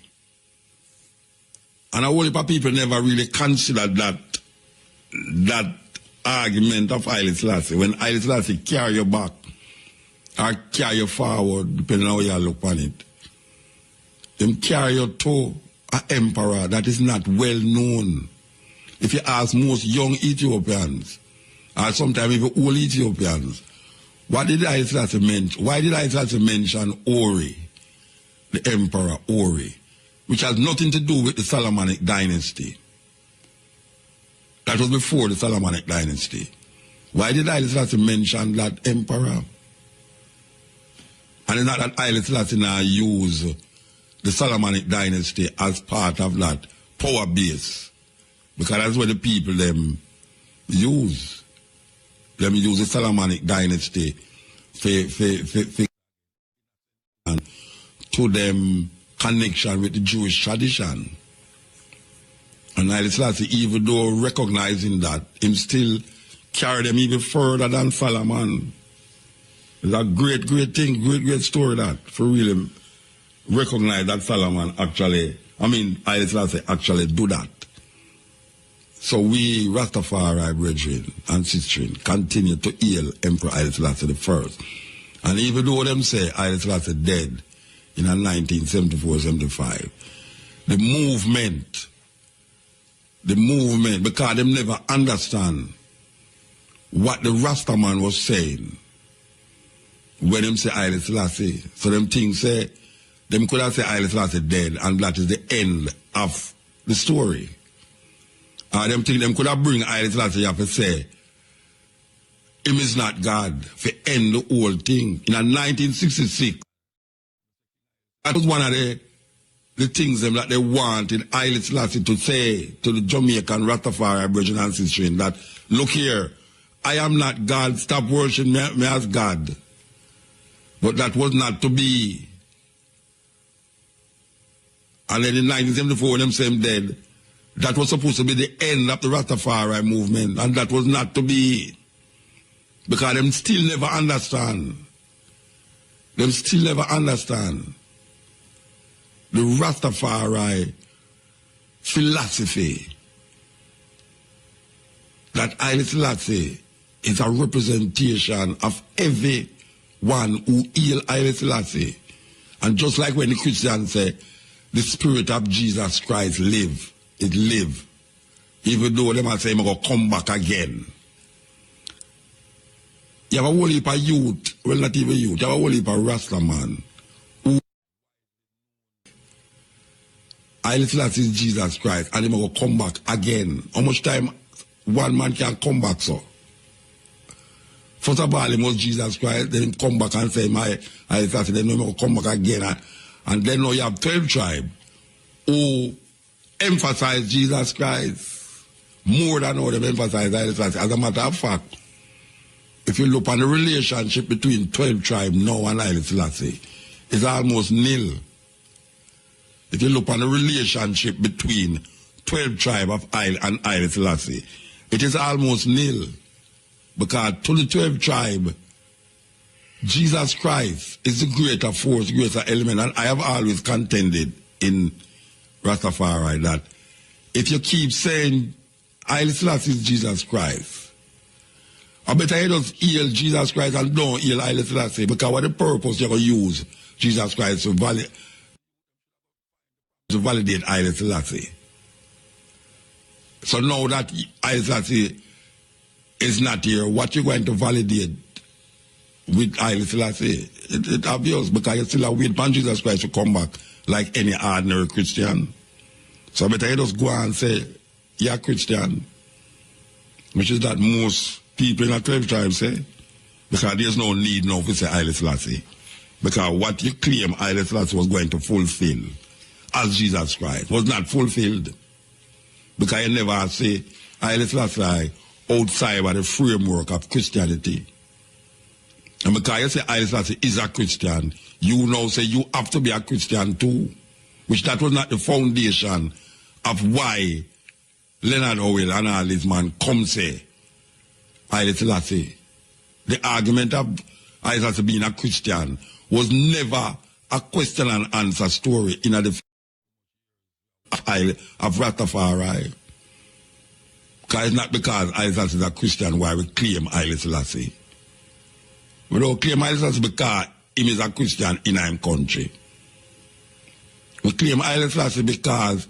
And a whole heap of people never really considered that argument of Haile Selassie. When Haile Selassie carry you back or carry you forward, depending on how you look on it, them carry you to an emperor that is not well known. If you ask most young Ethiopians, or sometimes even old Ethiopians, what did Haile Selassie mention? Why did Haile Selassie mention Ori, the emperor Ori, which has nothing to do with the Solomonic dynasty? That was before the Solomonic dynasty. Why did Haile Selassie mention that emperor? And it's not that Haile Selassie now use the Solomonic dynasty as part of that power base, because that's what the people them use. Them use the Solomonic dynasty to them connection with the Jewish tradition. And Haile Selassie, even though recognizing that, him still carry them even further than Solomon. It's a great, great thing, great story that, for really recognize that Solomon actually, Haile Selassie actually do that. So we, Rastafari brethren and sistren, continue to hail Emperor Haile Selassie I. And even though them say Haile Selassie dead in 1974-75, the movement, because them never understand what the Rastaman was saying when them say Haile Selassie. So them things say, them could have said Haile Selassie dead, and that is the end of the story. Them think them could have bring Haile Selassie up and say, him is not God, for end the whole thing. In 1966, that was one of the things them that they wanted Haile Selassie to say to the Jamaican Rastafari brethren and sisters, that, look here, I am not God, stop worshiping me as God. But that was not to be. And then in 1974, when them say him dead, that was supposed to be the end of the Rastafari movement, and that was not to be. Because them still never understand. Them still never understand the Rastafari philosophy that Haile Selassie is a representation of everyone who hail Haile Selassie. And just like when the Christians say, the spirit of Jesus Christ live, it live. Even though them are saying, I'm going to come back again. You have a whole heap of youth, well, not even youth, you have a whole heap of Rasta man who Haile Selassie is Jesus Christ, and he's going to come back again. How much time one man can come back, so? First of all, he was Jesus Christ, then he come back and say, my Haile Selassie, then he's going to come back again. And then now you have 12 tribes who emphasize Jesus Christ more than how they emphasize Haile Selassie. As a matter of fact, if you look on the relationship between 12 tribes now and Haile Selassie, it's almost nil. If you look on the relationship between 12 tribes of Haile and Haile Selassie, it is almost nil. Because to the 12 tribes, Jesus Christ is the greater force, greater element. And I have always contended in Rastafari that if you keep saying Haile Selassie is Jesus Christ, I better you just heal Jesus Christ and don't heal Haile Selassie, because what the purpose you're going to use Jesus Christ to validate to validate Haile Selassie. So now that Haile Selassie is not here, what you going to validate with Haile Selassie? It's obvious, because you still wait for Jesus Christ to come back like any ordinary Christian. So better you just go and say, you're Christian, which is that most people in the 12 tribes say, because there's no need now to say Haile Selassie. Because what you claim Haile Selassie was going to fulfill as Jesus Christ was not fulfilled. Because you never say Haile Selassie outside of the framework of Christianity. And because you say Haile Selassie is a Christian, you now say you have to be a Christian too. Which that was not the foundation of why Leonard Howell and all these men come say Haile Selassie. The argument of Haile Selassie being a Christian was never a question and answer story in the of Rastafari. Because it's not because Haile Selassie is a Christian why we claim Haile Selassie. We don't claim Haile Selassie because he is a Christian in our country. We claim Haile Selassie because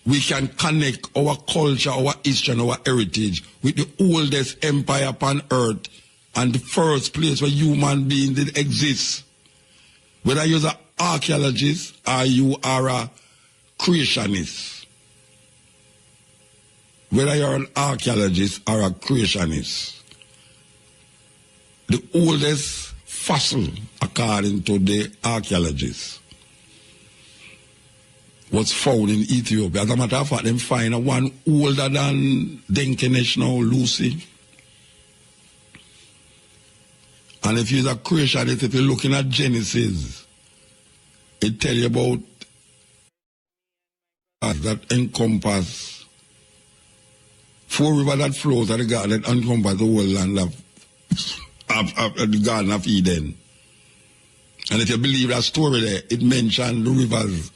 we can connect our culture, our history, and our heritage with the oldest empire upon earth and the first place where human beings did exist. Whether you're an archaeologist or you are a creationist. Whether you're an archaeologist or a creationist. The oldest fossil, according to the archaeologists, was found in Ethiopia. As a matter of fact, them find one older than Denkenesh now, Lucy. And if you're a creationist, if you're looking at Genesis, it tells you about that encompass 4 rivers that flows at the garden that encompass the whole land of the Garden of Eden. And if you believe that story there, it mentions the rivers.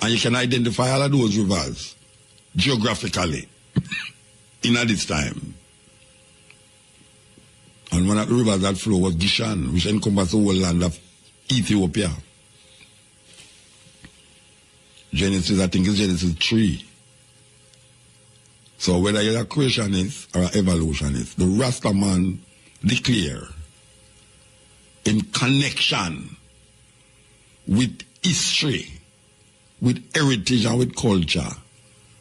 And you can identify all of those rivers geographically in at this time. And one of the rivers that flow was Gishan, which encompassed the whole land of Ethiopia. Genesis, I think it's Genesis 3. So whether you're a creationist or an evolutionist, the Rasta man declare in connection with history, with heritage and with culture,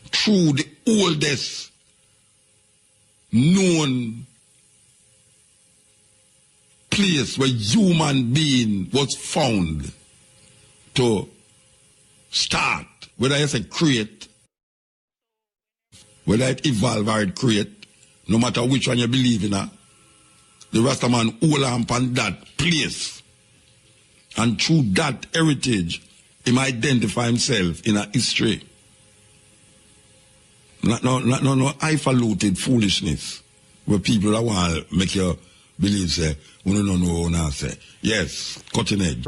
through the oldest known place where human being was found to start, whether it's a create, whether it evolve or it create, no matter which one you believe in, the Rastaman hold on upon that place. And through that heritage, he might identify himself in a history. No highfalutin foolishness where people that want to make you believe, say, we don't know what I say. Yes, cutting edge.